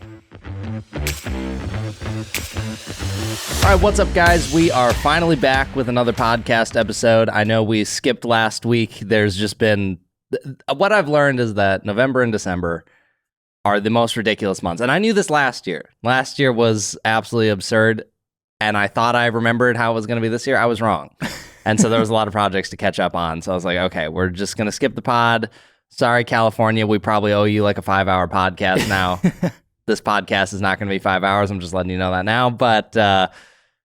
All right, what's up, guys? We are finally back with another podcast episode. I know we skipped last week. There's just been... What I've learned is that November and December are the most ridiculous months. And I knew this last year. Last year was absolutely absurd, and I thought I remembered how it was going to be this year. I was wrong. And so there was a lot of projects to catch up on. So I was like, okay, we're just going to skip the pod. Sorry, California. We probably owe you like a 5-hour podcast now. This podcast is not going to be 5 hours. I'm just letting you know that now. But yeah,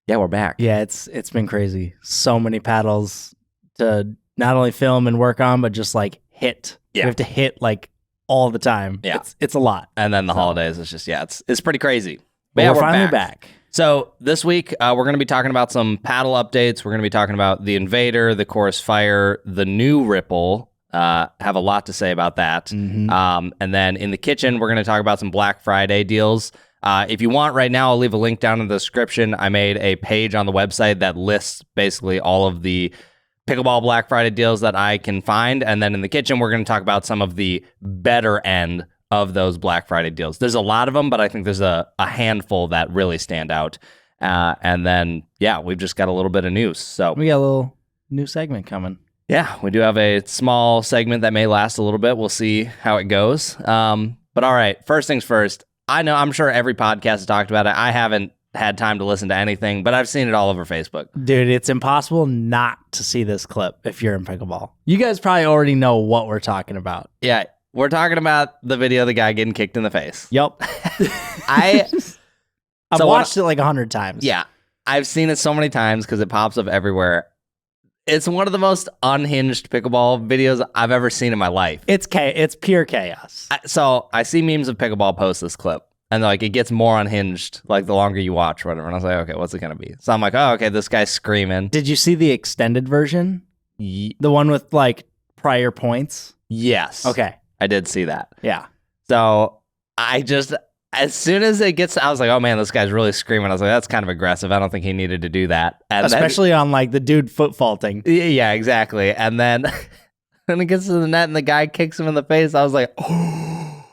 we're back. Yeah, it's been crazy. So many paddles to not only film and work on, but just like hit. Yeah. We have to hit like all the time. Yeah. It's a lot. And then the holidays, it's just, it's pretty crazy. But yeah, we're finally back. So this week, we're going to be talking about some paddle updates. We're going to be talking about the Invader, the Chorus Fire, the new Ripple. Have a lot to say about that. Mm-hmm. And then in the kitchen, we're going to talk about some Black Friday deals. If you want right now, I'll leave a link down in the description. I made a page on the website that lists basically all of the Pickleball Black Friday deals that I can find. And then in the kitchen, we're going to talk about some of the better end of those Black Friday deals. There's a lot of them, but I think there's a handful that really stand out. And then, yeah, we've just got a little bit of news. So We got a little new segment coming. yeah, we do have a small segment that may last a little bit. We'll see how it goes. But all right, first things first. I'm sure every podcast has talked about it. I haven't had time to listen to anything, but I've seen it all over Facebook. Dude, it's impossible not to see this clip if you're in pickleball. You guys probably already know what we're talking about. Yeah, we're talking about the video of the guy getting kicked in the face. Yep. I've watched it like 100 times. Yeah, I've seen it so many times because it pops up everywhere. It's one of the most unhinged pickleball videos I've ever seen in my life. It's pure chaos. So I see memes of pickleball post this clip, and like it gets more unhinged like the longer you watch or whatever. And I was like, okay, what's it gonna be? So I'm like, oh, okay, this guy's screaming. Did you see the extended version? The one with like prior points? Yes. Okay. I did see that. Yeah. So I just, as soon as it gets, I was like, oh man, this guy's really screaming. I was like, that's kind of aggressive. I don't think he needed to do that. And especially on like the dude foot faulting. Yeah, exactly. And then when it gets to the net and the guy kicks him in the face, I was like, oh,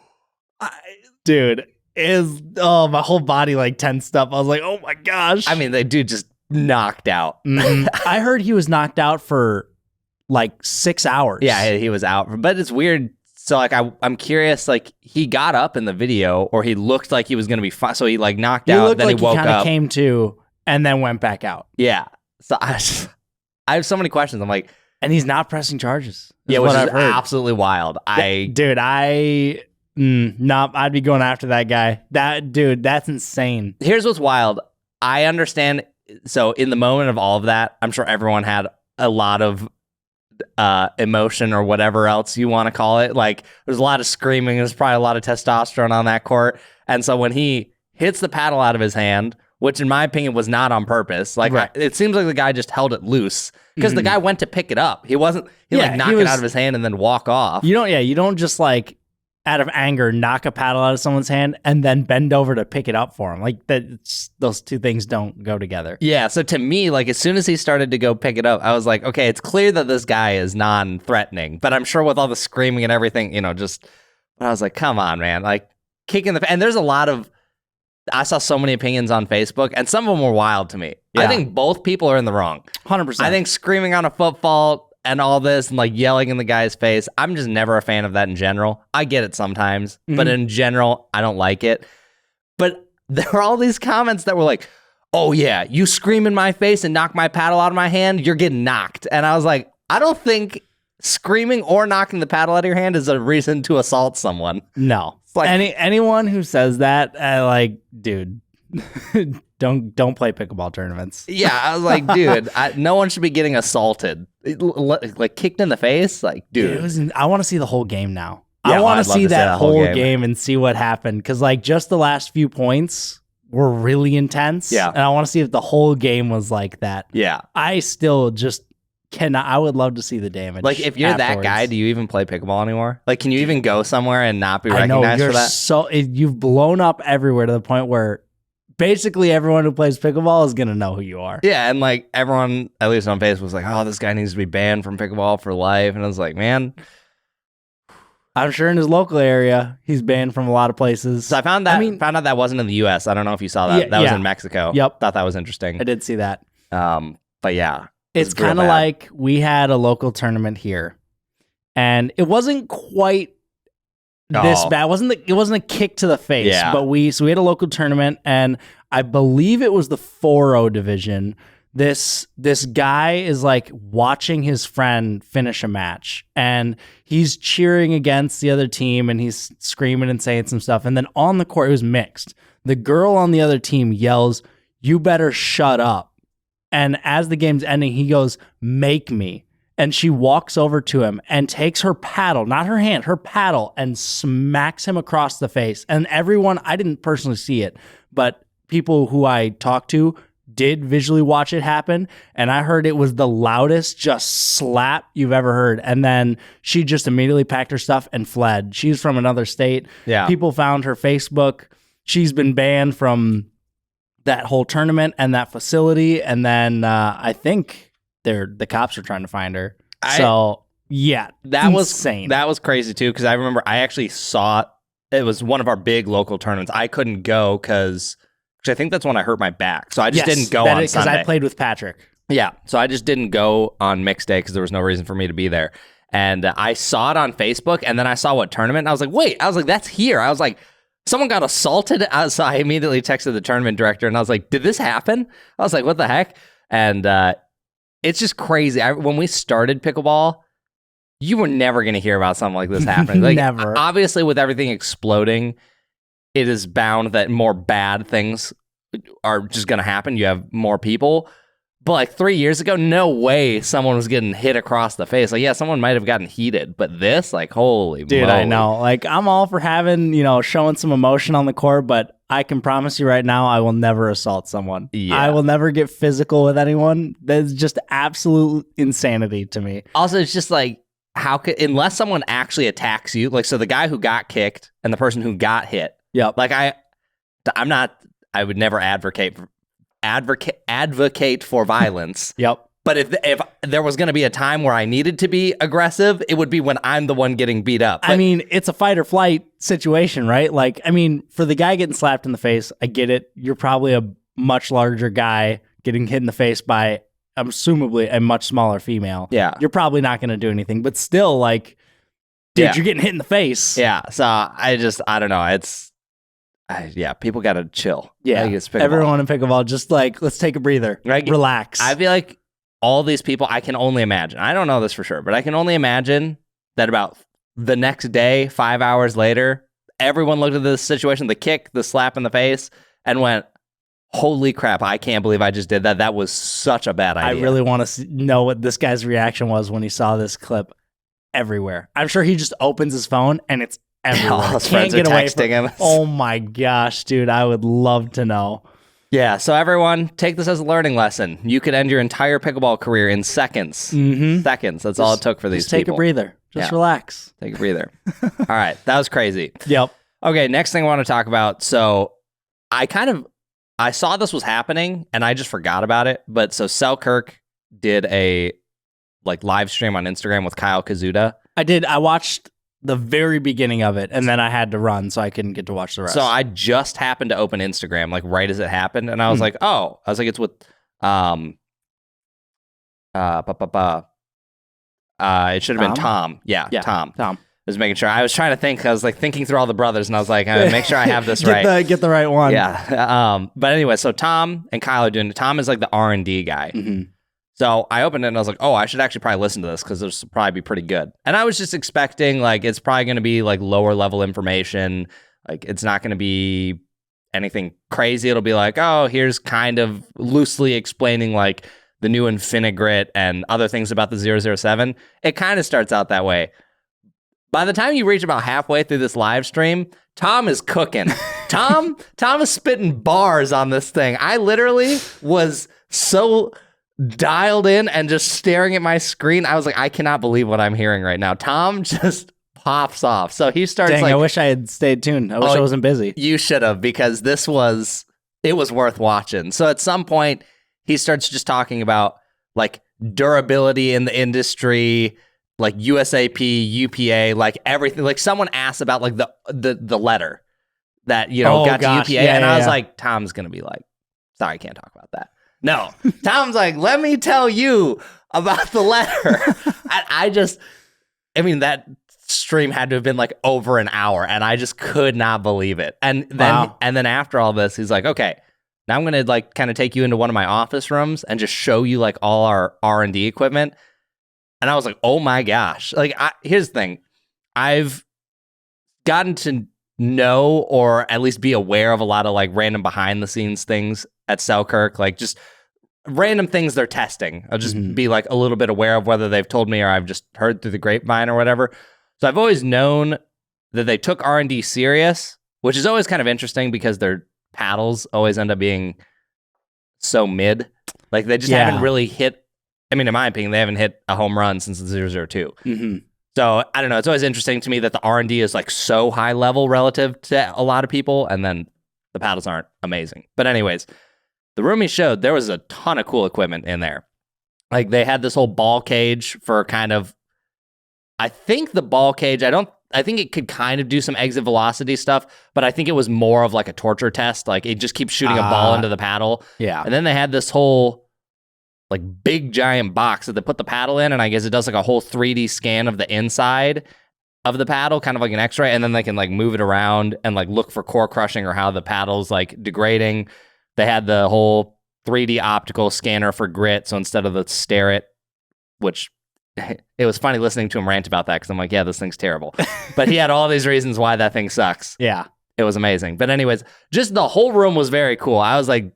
dude, my whole body like tensed up. I was like, oh my gosh. I mean, the dude just knocked out. Mm-hmm. I heard he was knocked out for like 6 hours. Yeah, he was out. But it's weird. So like I'm curious, like he got up in the video, or he looked like he was gonna be fine. So he like knocked out, then like he woke kind of up, came to, and then went back out. Yeah. So I have so many questions. I'm like, and he's not pressing charges. Yeah, which is absolutely wild. I'd be going after that guy. That's insane. Here's what's wild. I understand. So in the moment of all of that, I'm sure everyone had a lot of emotion or whatever else you want to call it. Like there's a lot of screaming. There's probably a lot of testosterone on that court. And so when he hits the paddle out of his hand, which in my opinion was not on purpose, like right. It seems like the guy just held it loose because the guy went to pick it up. He knock it out of his hand and then walk off. You don't just like out of anger knock a paddle out of someone's hand and then bend over to pick it up for him. Like those two things don't go together. Yeah, so to me, like as soon as he started to go pick it up, I was like, okay, it's clear that this guy is non-threatening. But I'm sure with all the screaming and everything, but I was like, come on, man. Like kicking and there's a lot of, I saw so many opinions on Facebook and some of them were wild to me. Yeah. I think both people are in the wrong. 100%. I think screaming on a foot fault and all this and like yelling in the guy's face, I'm just never a fan of that in general. I get it sometimes, but in general, I don't like it. But there were all these comments that were like, oh yeah, you scream in my face and knock my paddle out of my hand, you're getting knocked. And I was like, I don't think screaming or knocking the paddle out of your hand is a reason to assault someone. No. Like, anyone who says that, dude, don't play pickleball tournaments. Yeah, I was like, dude, no one should be getting assaulted. Like kicked in the face, like, dude. I want to see the whole game now. Yeah, I want to see that whole game and see what happened because, like, just the last few points were really intense. Yeah, and I want to see if the whole game was like that. Yeah, I still just cannot. I would love to see the damage. Like, if you're that guy, do you even play pickleball anymore? Like, can you even go somewhere and not be recognized for that? You've blown up everywhere to the point where basically everyone who plays pickleball is gonna know who you are. Yeah, and like everyone, at least on Facebook, was like, "Oh, this guy needs to be banned from pickleball for life." And I was like, "Man, I'm sure in his local area, he's banned from a lot of places. So I found out that wasn't in the U.S. I don't know if you saw that. That was in Mexico. Yep. Thought that was interesting. I did see that. But yeah. It's kind of like we had a local tournament here, and it wasn't quite this bad. It wasn't a kick to the face. Yeah. But we had a local tournament, and I believe it was the 4-0 division. This guy is like watching his friend finish a match, and he's cheering against the other team, and he's screaming and saying some stuff. And then on the court, it was mixed. The girl on the other team yells, "You better shut up." And as the game's ending, he goes, "Make me." And she walks over to him and takes her paddle, not her hand, her paddle, and smacks him across the face. And everyone, I didn't personally see it, but people who I talked to did visually watch it happen. And I heard it was the loudest just slap you've ever heard. And then she just immediately packed her stuff and fled. She's from another state. Yeah. People found her Facebook. She's been banned from that whole tournament and that facility, and then I think the cops are trying to find her. So yeah, that was insane. That was crazy too, because I remember I actually saw it was one of our big local tournaments. I couldn't go because I think that's when I hurt my back, so I just didn't go on Sunday. Because I played with Patrick. Yeah, so I just didn't go on mixed day because there was no reason for me to be there. And I saw it on Facebook, and then I saw what tournament, and I was like, wait, that's here. I was like, someone got assaulted. So I immediately texted the tournament director, and I was like, did this happen? I was like, what the heck? And it's just crazy. When we started pickleball, you were never going to hear about something like this happening. Like, never. Obviously, with everything exploding, it is bound that more bad things are just going to happen. You have more people. But like 3 years ago, no way someone was getting hit across the face. Like, yeah, someone might have gotten heated, but this, like, holy dude, moly. I know. Like, I'm all for having, showing some emotion on the court, but I can promise you right now, I will never assault someone. Yeah. I will never get physical with anyone. That's just absolute insanity to me. Also, it's just like, unless someone actually attacks you, like, so the guy who got kicked and the person who got hit. Yep. Like, I would never advocate for violence. Yep. But if there was going to be a time where I needed to be aggressive, it would be when I'm the one getting beat up. I mean, it's a fight or flight situation, right? Like, I mean, for the guy getting slapped in the face, I get it. You're probably a much larger guy getting hit in the face by, assumably, a much smaller female. Yeah. You're probably not going to do anything. But still, like, dude, you're getting hit in the face. Yeah. So I don't know. People got to chill. Yeah. Everyone in pickleball, just like, let's take a breather. Right? Relax. I feel like all these people, I can only imagine. I don't know this for sure, but I can only imagine that about the next day, 5 hours later, everyone looked at this situation, the kick, the slap in the face, and went, holy crap, I can't believe I just did that. That was such a bad idea. I really want to know what this guy's reaction was when he saw this clip everywhere. I'm sure he just opens his phone and it's everywhere. All his friends are texting him. Oh my gosh, dude. I would love to know. Yeah, so everyone, take this as a learning lesson. You could end your entire pickleball career in seconds. Mm-hmm. Seconds. That's all it took for these people. Just take a breather. Just relax. Take a breather. All right, that was crazy. Yep. Okay, next thing I want to talk about. So I saw this was happening, and I just forgot about it. But so Selkirk did a live stream on Instagram with Kyle Kazuda. I did. I watched the very beginning of it, and then I had to run, so I couldn't get to watch the rest. So I just happened to open Instagram right as it happened, and I was like, oh, it's with it should have been Tom. Yeah, Tom. I was making sure. I was trying to think. I was thinking through all the brothers, and I was like, make sure I have this right. Get the right one. Yeah. But anyway, so Tom and Kyle are doing it. Tom is the R&D guy. Mm-hmm. So I opened it and I was like, oh, I should actually probably listen to this because this will probably be pretty good. And I was just expecting it's probably going to be lower level information. It's not going to be anything crazy. It'll be oh, here's kind of loosely explaining the new Infinigrit and other things about the 007. It kind of starts out that way. By the time you reach about halfway through this live stream, Tom is cooking. Tom is spitting bars on this thing. I literally was so dialed in and just staring at my screen. I was like, I cannot believe what I'm hearing right now. Tom just pops off. So he starts I wish I had stayed tuned. I wish I wasn't busy. You should have, because it was worth watching. So at some point he starts just talking about durability in the industry, like USAP, UPA, like everything. Like someone asked about like the letter that, got to UPA. And I was like, Tom's going to be like, sorry, I can't talk about that. No. Tom's like, let me tell you about the letter. That stream had to have been like over an hour, and I just could not believe it. And then after all this, he's like, okay, now I'm going to like kind of take you into one of my office rooms and just show you like all our R&D equipment. And I was like, oh my gosh. Like, here's the thing. I've gotten to know or at least be aware of a lot of like random behind the scenes things at Selkirk, like just random things they're testing. I'll just be like a little bit aware of whether they've told me or I've just heard through the grapevine or whatever. So I've always known that they took R&D serious, which is always kind of interesting because their paddles always end up being so mid. Like they just haven't really hit, in my opinion, they haven't hit a home run since the 002. So I don't know. It's always interesting to me that the R&D is like so high level relative to a lot of people, and then the paddles aren't amazing. But anyways, the room he showed, there was a ton of cool equipment in there. Like they had this whole ball cage for kind of, I think the ball cage, I think it could kind of do some exit velocity stuff, but I think it was more of like a torture test. Like it just keeps shooting a ball into the paddle. Yeah. And then they had this whole like big giant box that they put the paddle in, and I guess it does like a whole 3D scan of the inside of the paddle, kind of like an x-ray, and then they can like move it around and like look for core crushing or how the paddle's like degrading. They had the whole 3D optical scanner for grit, so instead of the stare it, which it was funny listening to him rant about that because I'm like, yeah, this thing's terrible. But he had all these reasons why that thing sucks. Yeah. It was amazing. But anyways, just the whole room was very cool. I was like,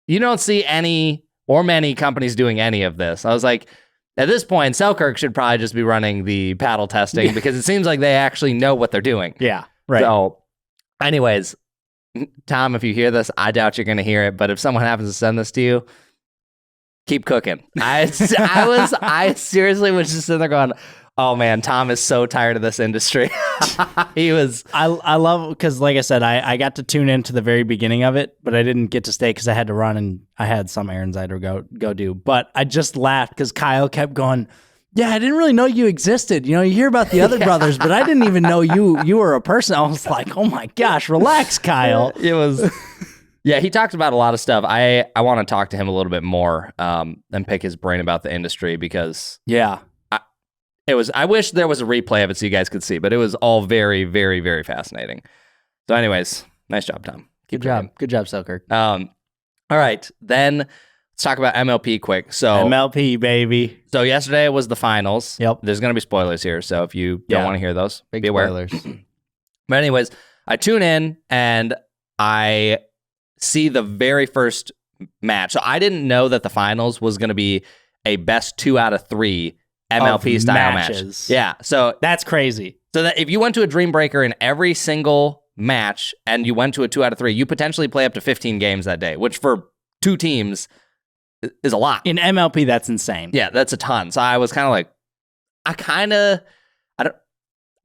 you don't see any or many companies doing any of this. I was like, at this point, Selkirk should probably just be running the paddle testing because it seems like they actually know what they're doing. Yeah, right. So anyways, Tom, if you hear this, I doubt you're going to hear it, but if someone happens to send this to you, keep cooking. I seriously was just sitting there going, oh man, Tom is so tired of this industry. I love, because like I said, I got to tune into the very beginning of it, but I didn't get to stay because I had to run and I had some errands I had to go do. But I just laughed because Kyle kept going, yeah, I didn't really know you existed. You hear about the other brothers, but I didn't even know you were a person. I was like, oh my gosh, relax, Kyle. It was, yeah, he talked about a lot of stuff. I want to talk to him a little bit more and pick his brain about the industry because I wish there was a replay of it so you guys could see, but it was all very, very, very fascinating. So anyways, nice job, Tom. Good job, Selkirk. All right, then let's talk about MLP quick. So MLP, baby. So yesterday was the finals. Yep. There's going to be spoilers here, so if you don't want to hear those, big be aware. Spoilers. But anyways, I tune in and I see the very first match. So I didn't know that the finals was going to be a best 2 out of 3 MLP style match. Yeah. So that's crazy. So that if you went to a Dream Breaker in every single match and you went to a 2 out of 3, you potentially play up to 15 games that day, which for 2 teams is a lot. In MLP, that's insane. Yeah, that's a ton. So I was kind of like, I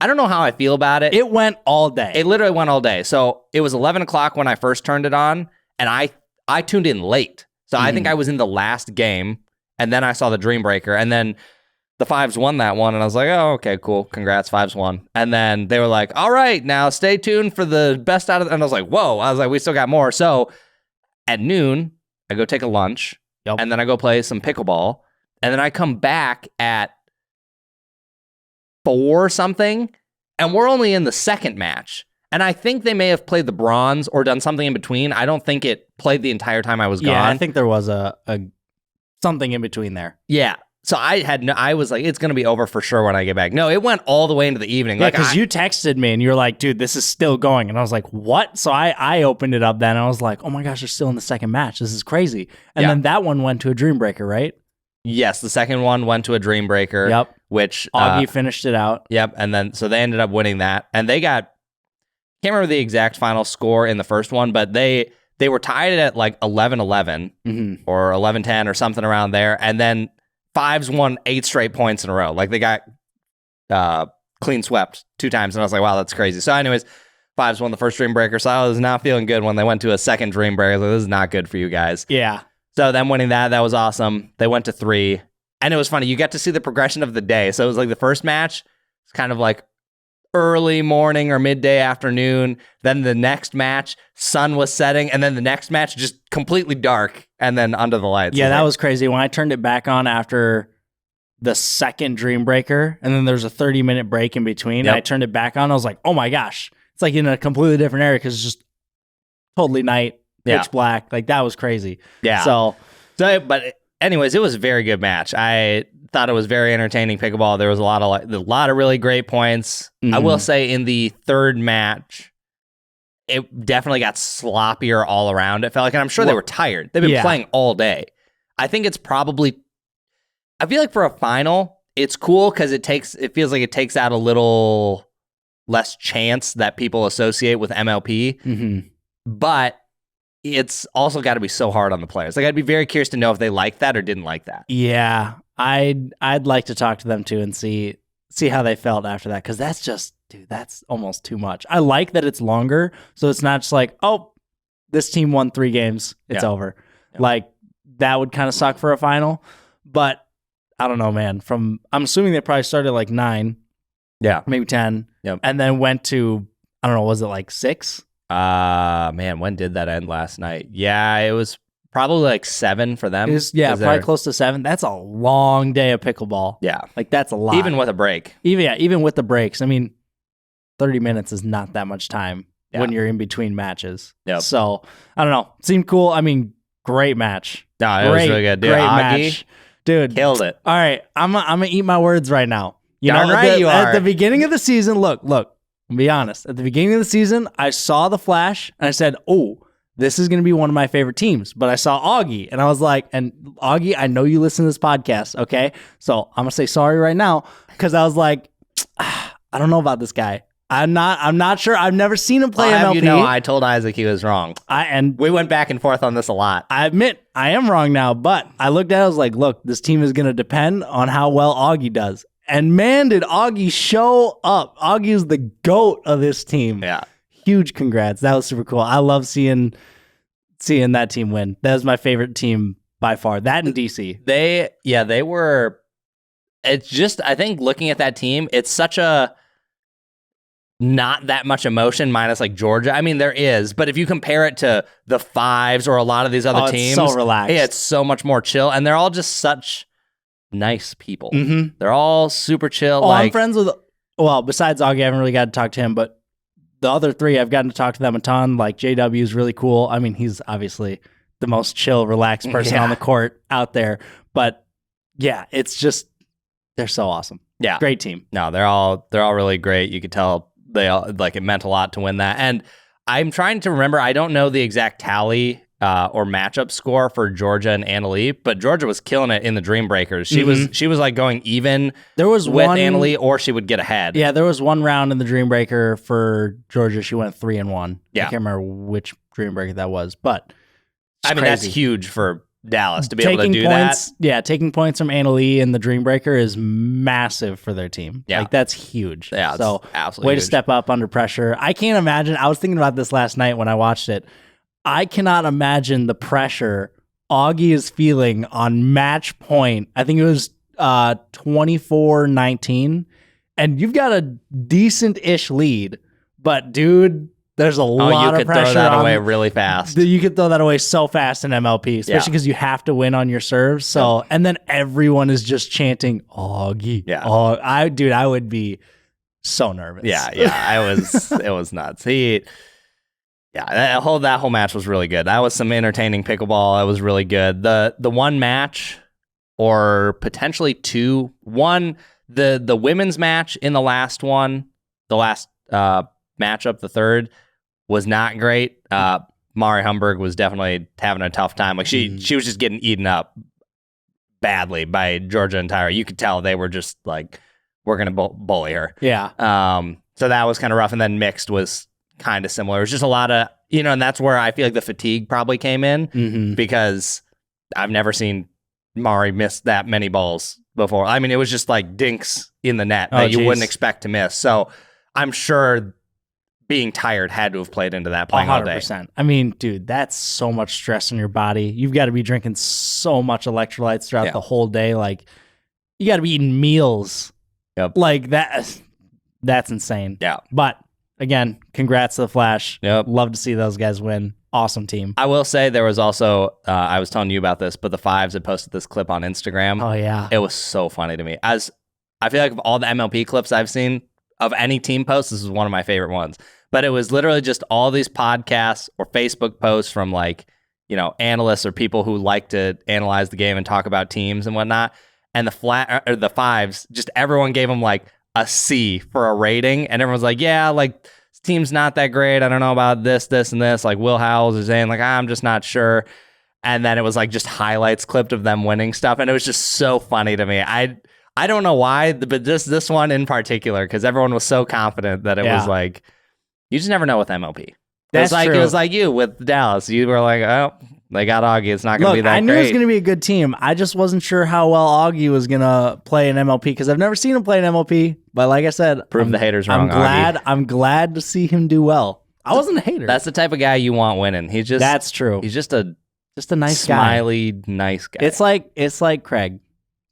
don't know how I feel about it. It went all day. It literally went all day. So it was 11 o'clock when I first turned it on, and I tuned in late. So I think I was in the last game, and then I saw the Dream Breaker, and then the Fives won that one, and I was like, oh, okay, cool. Congrats, Fives won. And then they were like, all right, now stay tuned for the best out of... And I was like, whoa. I was like, we still got more. So at noon, I go take a lunch, and then I go play some pickleball, and then I come back at 4 something, and we're only in the second match. And I think they may have played the bronze or done something in between. I don't think it played the entire time I was gone. Yeah, I think there was a something in between there. Yeah. So I was like, it's going to be over for sure when I get back. No, it went all the way into the evening. Yeah, because you texted me and you were like, dude, this is still going. And I was like, what? So I opened it up then and I was like, oh my gosh, they're still in the second match. This is crazy. And then that one went to a Dream Breaker, right? Yes, the second one went to a Dream Breaker. Yep. Which Augie finished it out. Yep. And then so they ended up winning that. And they got, can't remember the exact final score in the first one, but they were tied at like 11-11 or 11-10 or something around there. And then Fives won 8 straight points in a row. Like they got clean swept 2 times. And I was like, wow, that's crazy. So anyways, Fives won the first Dream Breaker. So I was not feeling good when they went to a second Dream Breaker. Like, this is not good for you guys. Yeah. So them winning that was awesome. They went to 3. And it was funny. You got to see the progression of the day. So it was like the first match, it's kind of like early morning or midday afternoon. Then the next match, sun was setting. And then the next match, just completely dark. And then under the lights. Yeah, that was crazy. When I turned it back on after the second Dream Breaker, and then there's a 30-minute break in between, I turned it back on. I was like, oh my gosh. It's like in a completely different area because it's just totally night, pitch black. Like, that was crazy. Yeah. So but anyways, it was a very good match. I thought it was very entertaining pickleball. There was a lot of really great points. I will say in the third match, it definitely got sloppier all around. It felt like, and I'm sure they were tired. They've been playing all day. I think it's probably, I feel like for a final, it's cool because it feels like it takes out a little less chance that people associate with MLP. But it's also got to be so hard on the players. Like, I'd be very curious to know if they liked that or didn't like that. Yeah, I'd like to talk to them too and see how they felt after that, because that's just, dude, that's almost too much. I like that it's longer, so it's not just like, oh, this team won 3 games, it's over. Like, that would kind of suck for a final, but I don't know, man. I'm assuming they probably started like 9, maybe 10, and then went to, I don't know, was it like 6? Man, when did that end last night? Yeah, it was probably like 7 for them. Probably close to 7. That's a long day of pickleball. Yeah. Like, that's a lot. Even with a break. Even with the breaks. I mean, 30 minutes is not that much time when you're in between matches. So, I don't know. Seemed cool. I mean, great match. No, it was really good. Dude, great Augie match. Dude. Killed it. All right. I'm gonna eat my words right now. You Darn know, right you are. At the beginning of the season, look, I'll be honest. At the beginning of the season, I saw the flash and I said, oh, this is going to be one of my favorite teams. But I saw Augie and I was like, and Augie, I know you listen to this podcast, okay? So I'm going to say sorry right now because I was like, I don't know about this guy. I'm not sure. I've never seen him play MLP. You know, I told Isaac he was wrong. And we went back and forth on this a lot. I admit I am wrong now, but I looked at it, I was like, look, this team is going to depend on how well Augie does. And man, did Augie show up. Augie is the GOAT of this team. Yeah. Huge congrats. That was super cool. I love seeing that team win. That was my favorite team by far. That and DC. They were, it's just, I think looking at that team, it's such a, not that much emotion minus like Georgia. I mean, there is, but if you compare it to the Fives or a lot of these other teams, it's so relaxed. It's so much more chill. And they're all just such nice people. They're all super chill. I'm friends with, besides Augie, I haven't really got to talk to him, but the other 3, I've gotten to talk to them a ton. Like, JW is really cool. I mean, he's obviously the most chill, relaxed person on the court out there. But yeah, it's just, they're so awesome. Yeah. Great team. No, they're all really great. You could tell they all, like, it meant a lot to win that. And I'm trying to remember, I don't know the exact tally or matchup score for Georgia and Annalee, but Georgia was killing it in the Dream Breakers. She was like going even with Annalee, or she would get ahead. Yeah, there was one round in the Dream Breaker for Georgia. She went 3-1. Yeah. I can't remember which Dream Breaker that was, but I mean, that's huge for Dallas to be able to do that. Yeah, taking points from Annalee in the Dream Breaker is massive for their team. Yeah. Like, that's huge. Yeah, so absolutely way huge. To step up under pressure. I can't imagine. I was thinking about this last night when I watched it. I cannot imagine the pressure Augie is feeling on match point. I think it was 24-19, and you've got a decent-ish lead, but dude, there's a lot of pressure. You could throw that away really fast. You could throw that away so fast in MLP, especially because you have to win on your serves. So, and then everyone is just chanting Augie. Yeah, I would be so nervous. Yeah, it was nuts. That whole match was really good. That was some entertaining pickleball. It was really good. The one match, or potentially 2, one, the women's match in the last one, the last matchup, the third, was not great. Mari Humberg was definitely having a tough time. Like, she was just getting eaten up badly by Georgia and Tyra. You could tell they were just like, we're gonna bully her. Yeah. So that was kind of rough. And then mixed was kind of similar. It was just a lot of, and that's where I feel like the fatigue probably came in, because I've never seen Mari miss that many balls before. I mean, it was just like dinks in the net that you wouldn't expect to miss. So I'm sure being tired had to have played into that, playing 100%. All day. I mean, dude, that's so much stress on your body. You've got to be drinking so much electrolytes throughout the whole day. Like, you got to be eating meals. Yep. Like that's insane. Yeah. But again, congrats to the Flash. Yep. Love to see those guys win. Awesome team. I will say there was also, I was telling you about this, but the Fives had posted this clip on Instagram. Oh, yeah. It was so funny to me. As I feel like of all the MLP clips I've seen of any team post, this is one of my favorite ones. But it was literally just all these podcasts or Facebook posts from like, you know, analysts or people who like to analyze the game and talk about teams and whatnot. And the Fives, just everyone gave them like a C for a rating. And everyone's like, yeah, like, this team's not that great. I don't know about this, and this. Like Will Howells is saying, like, I'm just not sure. And then it was like just highlights clipped of them winning stuff. And it was just so funny to me. I don't know why, but this one in particular, because everyone was so confident that it was like, you just never know with MLP. That's true. It was like you with Dallas. You were like, oh, they got Augie. It's not going to be that great. I knew it was going to be a good team. I just wasn't sure how well Augie was going to play in MLP because I've never seen him play in MLP. But like I said, prove the haters wrong. I'm glad to see him do well. I wasn't a hater. That's the type of guy you want winning. That's true. He's just a nice smiley, guy. Nice guy. It's like Craig.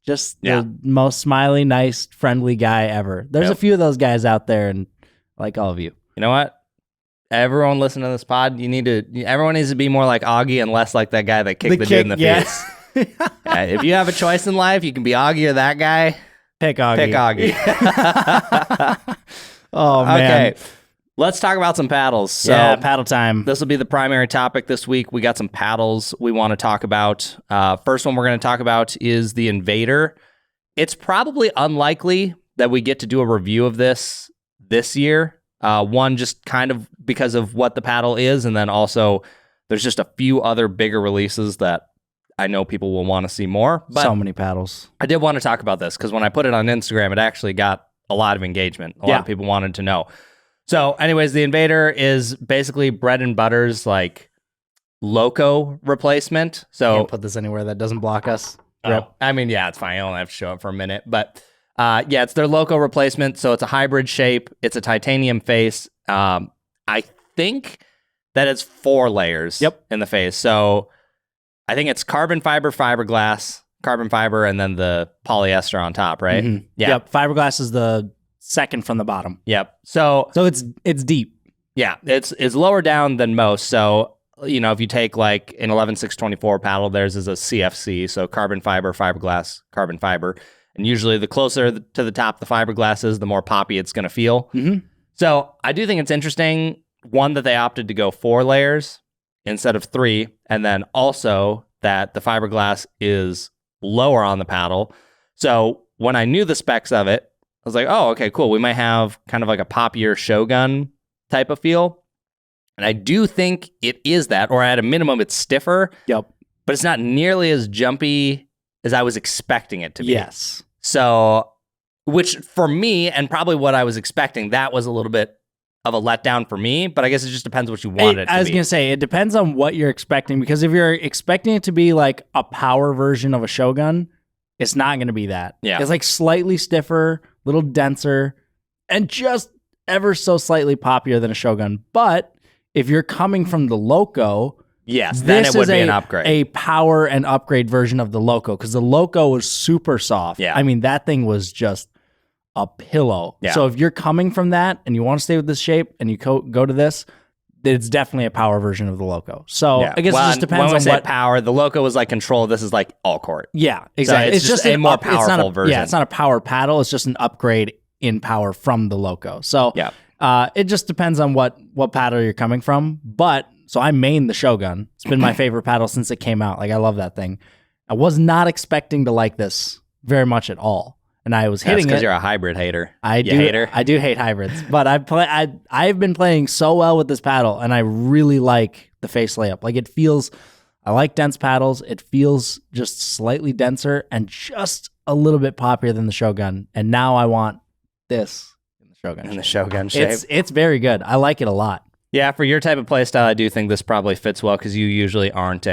Just the most smiley, nice, friendly guy ever. There's a few of those guys out there, and I like all of you. You know what? Everyone listen to this pod. Everyone needs to be more like Augie and less like that guy that kicked the dude in the face. If you have a choice in life, you can be Augie or that guy. Pick Augie. Pick Augie. Oh, man. Okay. Let's talk about some paddles. So paddle time. This will be the primary topic this week. We got some paddles we want to talk about. First one we're going to talk about is the Invader. It's probably unlikely that we get to do a review of this year. One, just kind of because of what the paddle is, and then also there's just a few other bigger releases that I know people will want to see more. But so many paddles. I did want to talk about this because when I put it on Instagram, it actually got a lot of engagement. A lot of people wanted to know. So anyways, the Invader is basically bread and butter's like Loco replacement. So can't put this anywhere that doesn't block us. I mean, yeah, it's fine. I only have to show it for a minute. But it's their Loco replacement. So it's a hybrid shape. It's a titanium face. I think that it's 4 layers in the face. So I think it's carbon fiber, fiberglass, carbon fiber, and then the polyester on top, right? Mm-hmm. Yeah. Yep. Fiberglass is the second from the bottom. Yep. So it's deep. Yeah, it's lower down than most. So, you know, if you take like an 11.624 paddle, theirs is a CFC, so carbon fiber, fiberglass, carbon fiber. And usually the closer to the top the fiberglass is, the more poppy it's going to feel. Mm-hmm. So I do think it's interesting, one, that they opted to go 4 layers instead of 3, and then also that the fiberglass is lower on the paddle. So when I knew the specs of it, I was like, oh, okay, cool. We might have kind of like a poppier Shogun type of feel. And I do think it is that, or at a minimum, it's stiffer. Yep. But it's not nearly as jumpy as I was expecting it to be. Yes. So, which for me, and probably what I was expecting, that was a little bit of a letdown for me. But I guess it just depends what you want it to be. I was going to say, it depends on what you're expecting. Because if you're expecting it to be like a power version of a Shogun, it's not going to be that. Yeah. It's like slightly stiffer, a little denser, and just ever so slightly poppier than a Shogun. But if you're coming from the Loco, yes, then it would be an upgrade. A power and upgrade version of the Loco, because the Loco was super soft. Yeah. I mean, that thing was just a pillow. Yeah. So if you're coming from that and you want to stay with this shape and you go to this, it's definitely a power version of the Loco. So I guess it just depends on what power. The Loco was like control. This is like all court. Yeah, exactly. So it's just a more powerful version. Yeah, it's not a power paddle. It's just an upgrade in power from the Loco. So it just depends on what paddle you're coming from. But so I main the Shogun. It's been my favorite paddle since it came out. Like, I love that thing. I was not expecting to like this very much at all. And I was hitting it. Because you're a hybrid hater. I do hate hybrids, but I've been playing so well with this paddle, and I really like the face layup. Like, I like dense paddles. It feels just slightly denser and just a little bit poppier than the Shogun. And now I want this in the Shogun. In the Shogun shape. It's very good. I like it a lot. Yeah, for your type of playstyle, I do think this probably fits well because you usually aren't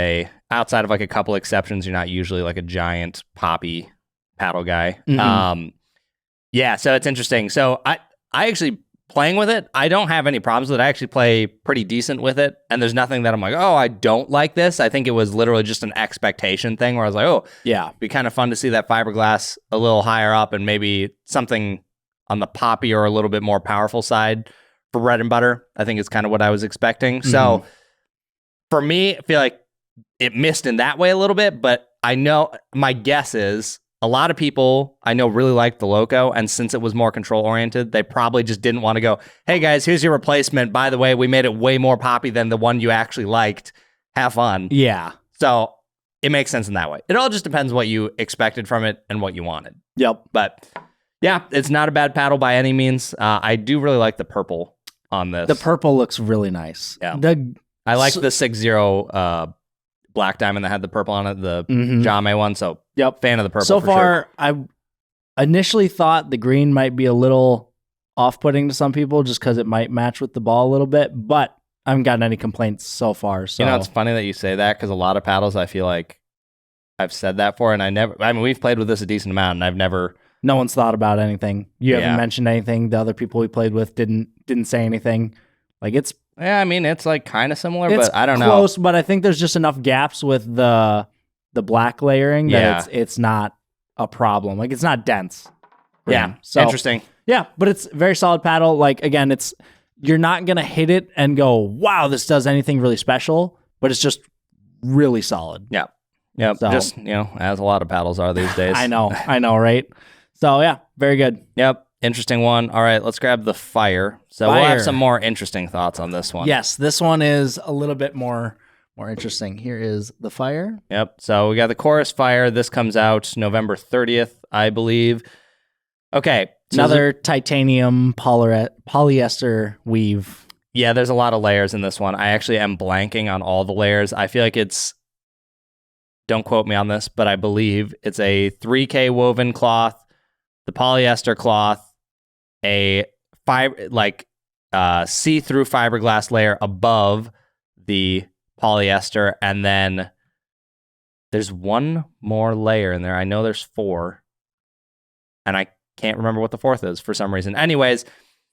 outside of like a couple exceptions, you're not usually like a giant poppy paddle guy. Mm-hmm. So it's interesting. So I actually playing with it, I don't have any problems with it. I actually play pretty decent with it. And there's nothing that I'm like, oh, I don't like this. I think it was literally just an expectation thing where I was like, oh, Yeah. it'd be kind of fun to see that fiberglass a little higher up and maybe something on the poppy or a little bit more powerful side for bread and butter. I think it's kind of what I was expecting. So for me, I feel like it missed in that way a little bit, but I know my guess is a lot of people I know really liked the Loco, and since it was more control oriented, they probably just didn't want to go, hey guys, here's your replacement. By the way, we made it way more poppy than the one you actually liked. Have fun. Yeah. So it makes sense in that way. It all just depends what you expected from it and what you wanted. Yep. But yeah, it's not a bad paddle by any means. I do really like the purple on this. The purple looks really nice. Yeah. I like the 6-0 Black Diamond that had the purple on it, the Jame one. So, fan of the purple. So for far, sure. I initially thought the green might be a little off-putting to some people just because it might match with the ball a little bit, but I haven't gotten any complaints so far. So it's funny that you say that because a lot of paddles I feel like I've said that for, and we've played with this a decent amount, and I've never. No one's thought about anything. You haven't mentioned anything. The other people we played with didn't say anything. Like it's. Yeah, I mean, it's like kind of similar, It's but I don't know. Close, but I think there's just enough gaps with the black layering that it's not a problem. Like it's not dense. Yeah, so interesting. Yeah, but it's a very solid paddle. Like again, you're not gonna hit it and go, wow, this does anything really special, but it's just really solid. Yeah. Yeah. So, just, as a lot of paddles are these days. I know, right? So yeah, very good. Yep. Interesting one. All right, let's grab the fire. So we'll have some more interesting thoughts on this one. Yes, this one is a little bit more interesting. Here is the fire. Yep. So we got the Chorus Fire. This comes out November 30th, I believe. Okay. So another titanium polyester weave. Yeah, there's a lot of layers in this one. I actually am blanking on all the layers. I feel like don't quote me on this, but I believe it's a 3K woven cloth, the polyester cloth, a see-through fiberglass layer above the polyester, and then there's one more layer in there. I know there's 4, and I can't remember what the 4th is for some reason. Anyways,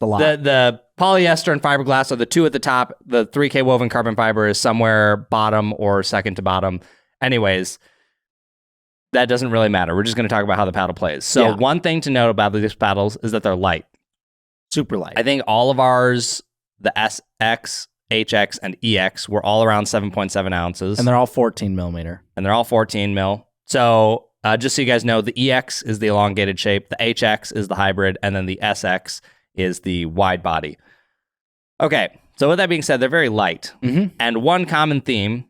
the polyester and fiberglass are the 2 at the top. The 3K woven carbon fiber is somewhere bottom or second to bottom. Anyways, that doesn't really matter. We're just going to talk about how the paddle plays. So one thing to note about these paddles is that they're light. Super light. I think all of ours, the SX, HX, and EX, were all around 7.7 ounces. And they're all 14 millimeter. And they're all 14 mil. So just so you guys know, the EX is the elongated shape, the HX is the hybrid, and then the SX is the wide body. Okay, so with that being said, they're very light. And one common theme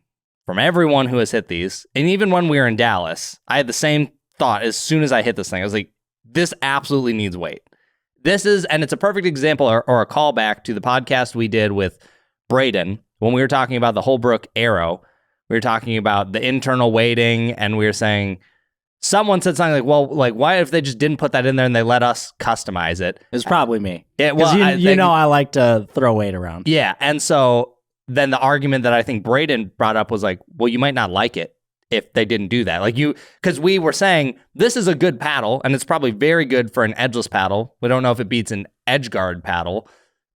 from everyone who has hit these, and even when we were in Dallas, I had the same thought as soon as I hit this thing. I was like, this absolutely needs weight. And it's a perfect example or a callback to the podcast we did with Braden when we were talking about the Holbrook Arrow. We were talking about the internal weighting, and we were saying, someone said something like, well, like, why if they just didn't put that in there and they let us customize it? It's probably me. Well, I like to throw weight around. Yeah, and so then the argument that I think Braden brought up was like, well, you might not like it if they didn't do that. Because we were saying this is a good paddle, and it's probably very good for an edgeless paddle. We don't know if it beats an edge guard paddle,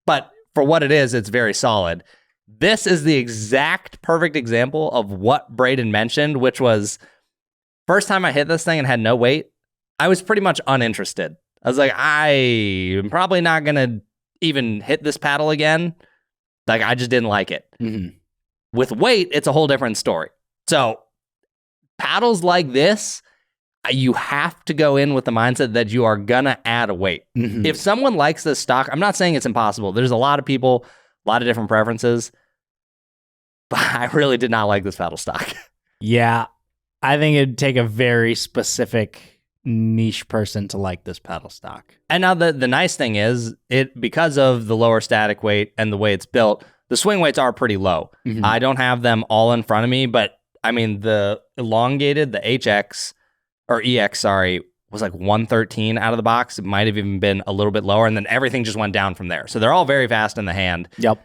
but for what it is, it's very solid. This is the exact perfect example of what Braden mentioned, which was first time I hit this thing and had no weight, I was pretty much uninterested. I was like, I am probably not going to even hit this paddle again. Like, I just didn't like it. With weight, it's a whole different story. So paddles like this, you have to go in with the mindset that you are going to add a weight. If someone likes this stock, I'm not saying it's impossible. There's a lot of people, a lot of different preferences, but I really did not like this paddle stock. Yeah, I think it'd take a very specific niche person to like this paddle stock. And now the nice thing is, because of the lower static weight and the way it's built, the swing weights are pretty low. I don't have them all in front of me, but I mean, the elongated, the HX, or EX, sorry, was like 113 out of the box. It might have even been a little bit lower, and then everything just went down from there. So they're all very fast in the hand. Yep.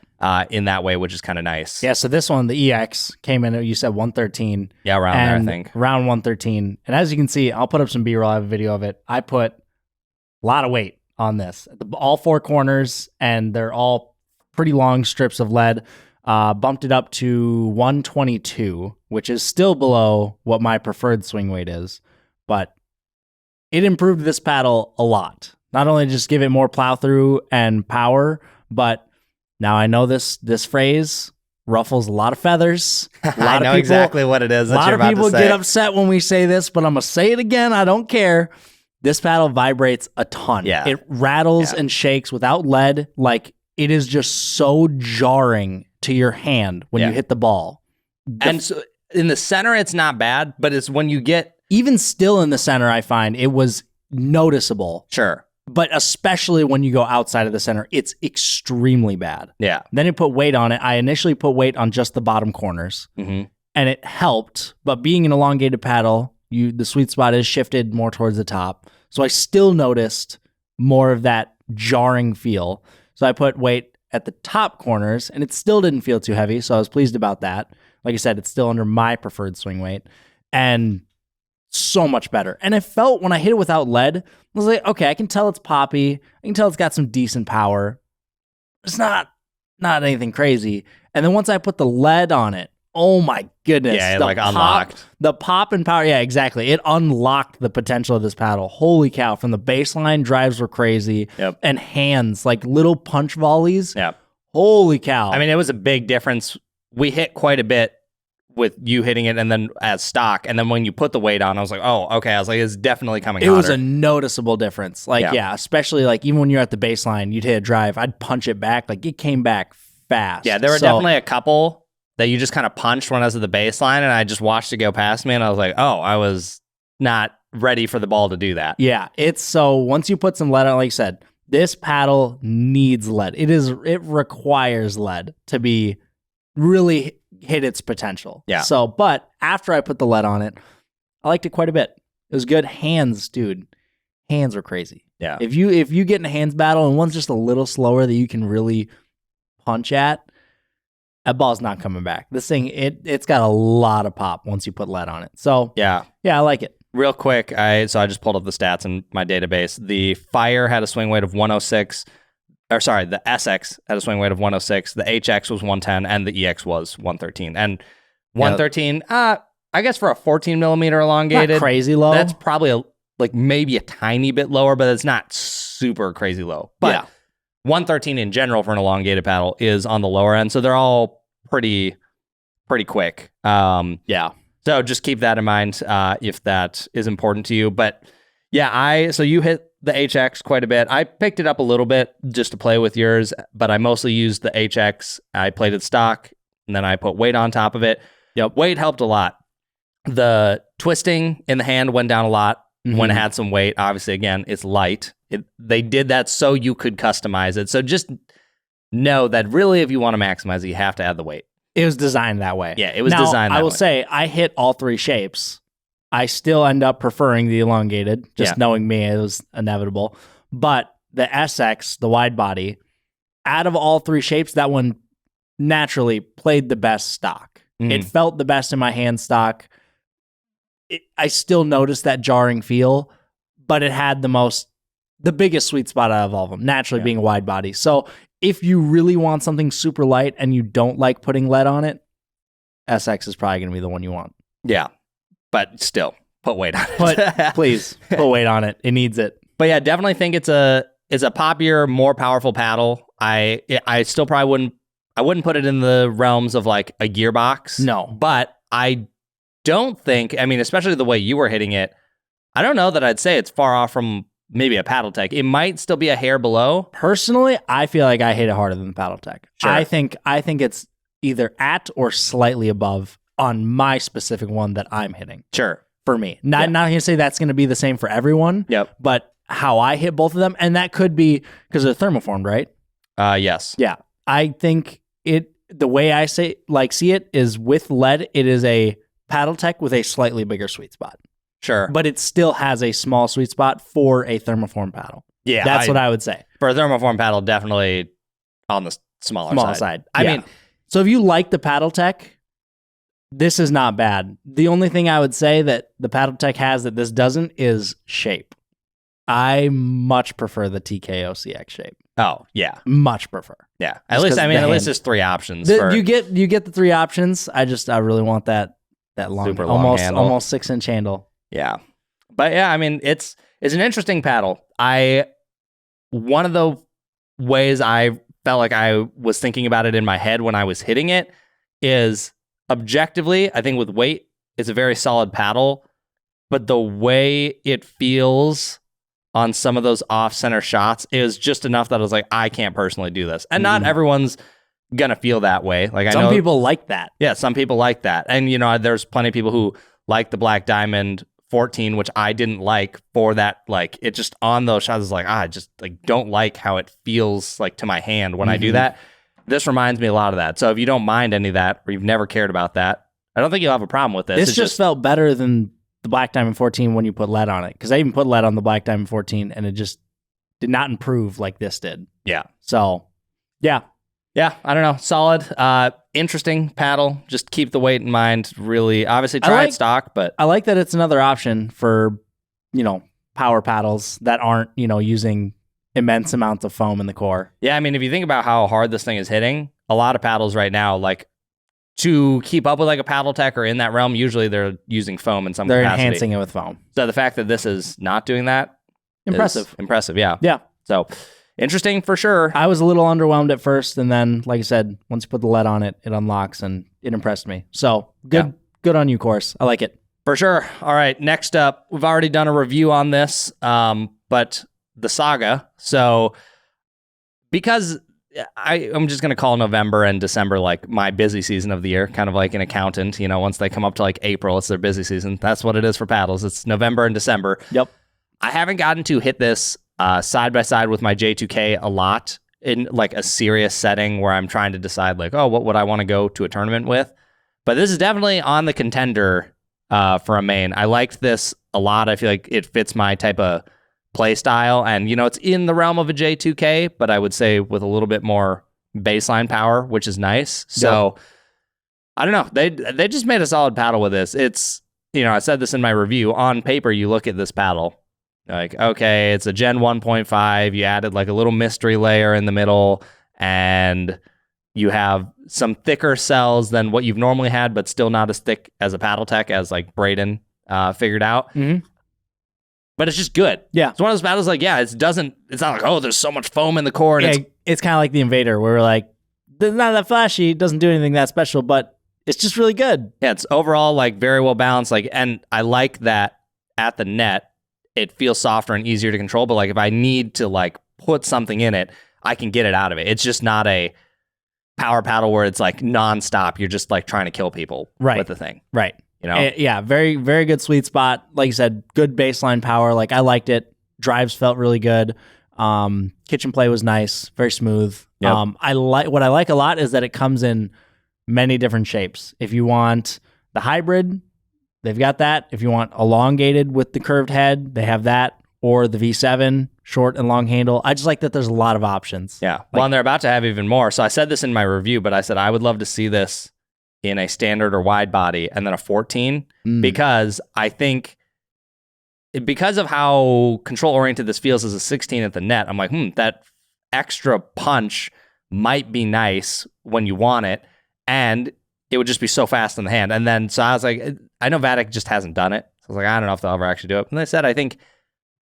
In that way, which is kind of nice. Yeah, so this one, the EX, came in, you said 113. Yeah, around there, I think. Around 113. And as you can see, I'll put up some B-roll. I have a video of it. I put a lot of weight on this. All 4 corners, and they're all pretty long strips of lead. Bumped it up to 122, which is still below what my preferred swing weight is, but it improved this paddle a lot. Not only just give it more plow through and power, but now I know this phrase ruffles a lot of feathers. I know exactly what it is. A lot of people get upset when we say this, but I'm going to say it again. I don't care. This paddle vibrates a ton. Yeah. It rattles and shakes without lead. Like, it is just so jarring to your hand when you hit the ball. And so in the center, it's not bad, but it's when you get... Even still in the center, I find it was noticeable. Sure. But especially when you go outside of the center, it's extremely bad. Yeah. Then you put weight on it. I initially put weight on just the bottom corners, and it helped. But being an elongated paddle, the sweet spot is shifted more towards the top. So I still noticed more of that jarring feel. So I put weight at the top corners, and it still didn't feel too heavy. So I was pleased about that. Like I said, it's still under my preferred swing weight. And so much better. And I felt when I hit it without lead, I was like, okay, I can tell it's poppy. I can tell it's got some decent power. It's not anything crazy. And then once I put the lead on it, oh my goodness. Yeah, it unlocked. The pop and power. Yeah, exactly. It unlocked the potential of this paddle. Holy cow. From the baseline, drives were crazy. Yep. And hands, like little punch volleys. Yep. Holy cow. I mean, it was a big difference. We hit quite a bit with you hitting it and then as stock. And then when you put the weight on, I was like, oh, okay. I was like, it's definitely coming It hotter. was a noticeable difference. Like, yeah, especially like even when you're at the baseline, you'd hit a drive, I'd punch it back. Like, it came back fast. Yeah, there were definitely a couple that you just kind of punched when I was at the baseline and I just watched it go past me and I was like, oh, I was not ready for the ball to do that. Yeah, it's so once you put some lead on, like I said, this paddle needs lead. It requires lead to be really hit its potential. Yeah. So, but after I put the lead on it, I liked it quite a bit. It was good. Hands, dude. Hands were crazy. Yeah. If you get in a hands battle and one's just a little slower that you can really punch at, that ball's not coming back. This thing, it's got a lot of pop once you put lead on it. So yeah, I like it. Real quick, I just pulled up the stats in my database. The Fire had a swing weight of 106. Or sorry, the SX had a swing weight of 106. The HX was 110, and the EX was 113. And 113, I guess for a 14 millimeter elongated, not crazy low. That's probably maybe a tiny bit lower, but it's not super crazy low. But 113 in general for an elongated paddle is on the lower end, so they're all pretty quick. So just keep that in mind if that is important to you. But yeah, so you hit the HX quite a bit. I picked it up a little bit just to play with yours, but I mostly used the HX. I played it stock, and then I put weight on top of it. Yep, weight helped a lot. The twisting in the hand went down a lot when it had some weight. Obviously, again, it's light. They did that so you could customize it. So just know that really, if you want to maximize it, you have to add the weight. It was designed that way. Yeah, it was designed that way. I will say, I hit all 3 shapes. I still end up preferring the elongated, just knowing me, it was inevitable. But the SX, the wide body, out of all 3 shapes, that one naturally played the best stock. It felt the best in my hand stock. I still noticed that jarring feel, but it had the biggest sweet spot out of all of them, naturally being a wide body. So if you really want something super light and you don't like putting lead on it, SX is probably going to be the one you want. Yeah. But still, put weight on it. But please, put weight on it. It needs it. But yeah, definitely think it's a poppier, more powerful paddle. I still probably wouldn't put it in the realms of like a gearbox. No. But I don't think, I mean, especially the way you were hitting it, I don't know that I'd say it's far off from maybe a Paddle Tech. It might still be a hair below. Personally, I feel like I hit it harder than the Paddle Tech. Sure. I think it's either at or slightly above on my specific one that I'm hitting. Sure. For me. Not going to say that's going to be the same for everyone. Yep. But how I hit both of them, and that could be because they're thermoformed, right? Yes. Yeah. I think the way I see it is with lead, it is a Paddle Tech with a slightly bigger sweet spot. Sure. But it still has a small sweet spot for a thermoform paddle. Yeah. That's what I would say. For a thermoform paddle, definitely on the smaller side. I mean, so if you like the Paddle Tech, this is not bad. The only thing I would say that the Paddle Tech has that this doesn't is shape. I much prefer the TKO CX shape. Oh, yeah. Much prefer. Yeah. At least there's 3 options. You get the 3 options. I really want that long, super long handle. Almost 6-inch handle. Yeah. But yeah, I mean, it's an interesting paddle. One of the ways I felt like I was thinking about it in my head when I was hitting it is objectively, I think with weight, it's a very solid paddle, but the way it feels on some of those off-center shots is just enough that I was like, I can't personally do this. And not everyone's gonna feel that way. Like some people like that. Yeah, some people like that. And there's plenty of people who like the Black Diamond 14, which I didn't like for that. Like it just on those shots is like, I just like don't like how it feels like to my hand when I do that. This reminds me a lot of that. So if you don't mind any of that, or you've never cared about that, I don't think you'll have a problem with this. This just felt better than the Black Diamond 14 when you put lead on it. Because I even put lead on the Black Diamond 14 and it just did not improve like this did. Yeah. So, yeah. Yeah, I don't know. Solid. Interesting paddle. Just keep the weight in mind. Really, obviously try it stock, but I like that it's another option for, power paddles that aren't, using immense amounts of foam in the core. Yeah, I mean, if you think about how hard this thing is hitting, a lot of paddles right now, like to keep up with like a paddle tech or in that realm, usually they're using foam in some capacity. They're enhancing it with foam. So the fact that this is not doing that, impressive. Yeah. Yeah. So interesting for sure. I was a little underwhelmed at first, and then, like I said, once you put the lead on it, it unlocks, and it impressed me. So good on you, course. I like it. For sure. All right, next up, we've already done a review on this, but the Saga. So because I'm just going to call November and December like my busy season of the year, kind of like an accountant. Once they come up to like April, it's their busy season. That's what it is for paddles. It's November and December. Yep. I haven't gotten to hit this side by side with my J2K a lot in like a serious setting where I'm trying to decide like, oh, what would I want to go to a tournament with? But this is definitely on the contender for a main. I liked this a lot. I feel like it fits my type of play style, and it's in the realm of a J2K, but I would say with a little bit more baseline power, which is nice. So I don't know. They just made a solid paddle with this. It's I said this in my review. On paper, you look at this paddle, like, okay, it's a Gen 1.5. You added like a little mystery layer in the middle, and you have some thicker cells than what you've normally had, but still not as thick as a paddle tech as like Braden figured out. Mm-hmm. But it's just good. Yeah. It's one of those battles like, it's not like, oh, there's so much foam in the core. And it's kind of like the Invader where we're like, it's not that flashy, it doesn't do anything that special, but it's just really good. Yeah, it's overall like very well balanced. Like, and I like that at the net, it feels softer and easier to control. But like if I need to like put something in it, I can get it out of it. It's just not a power paddle where it's like nonstop. You're just like trying to kill people with the thing. Right. Yeah, very, very good sweet spot. Like you said, good baseline power. Like I liked it. Drives felt really good. Kitchen play was nice, very smooth. Yep. What I like a lot is that it comes in many different shapes. If you want the hybrid, they've got that. If you want elongated with the curved head, they have that. Or the V7, short and long handle. I just like that there's a lot of options. Yeah. Well, and they're about to have even more. So I said this in my review, but I said I would love to see this in a standard or wide body and then a 14 because I think because of how control oriented this feels as a 16 at the net, I'm like, that extra punch might be nice when you want it, and it would just be so fast in the hand. And then so I was like, I know Vatic just hasn't done it. So I was like, I don't know if they'll ever actually do it. And they said, I think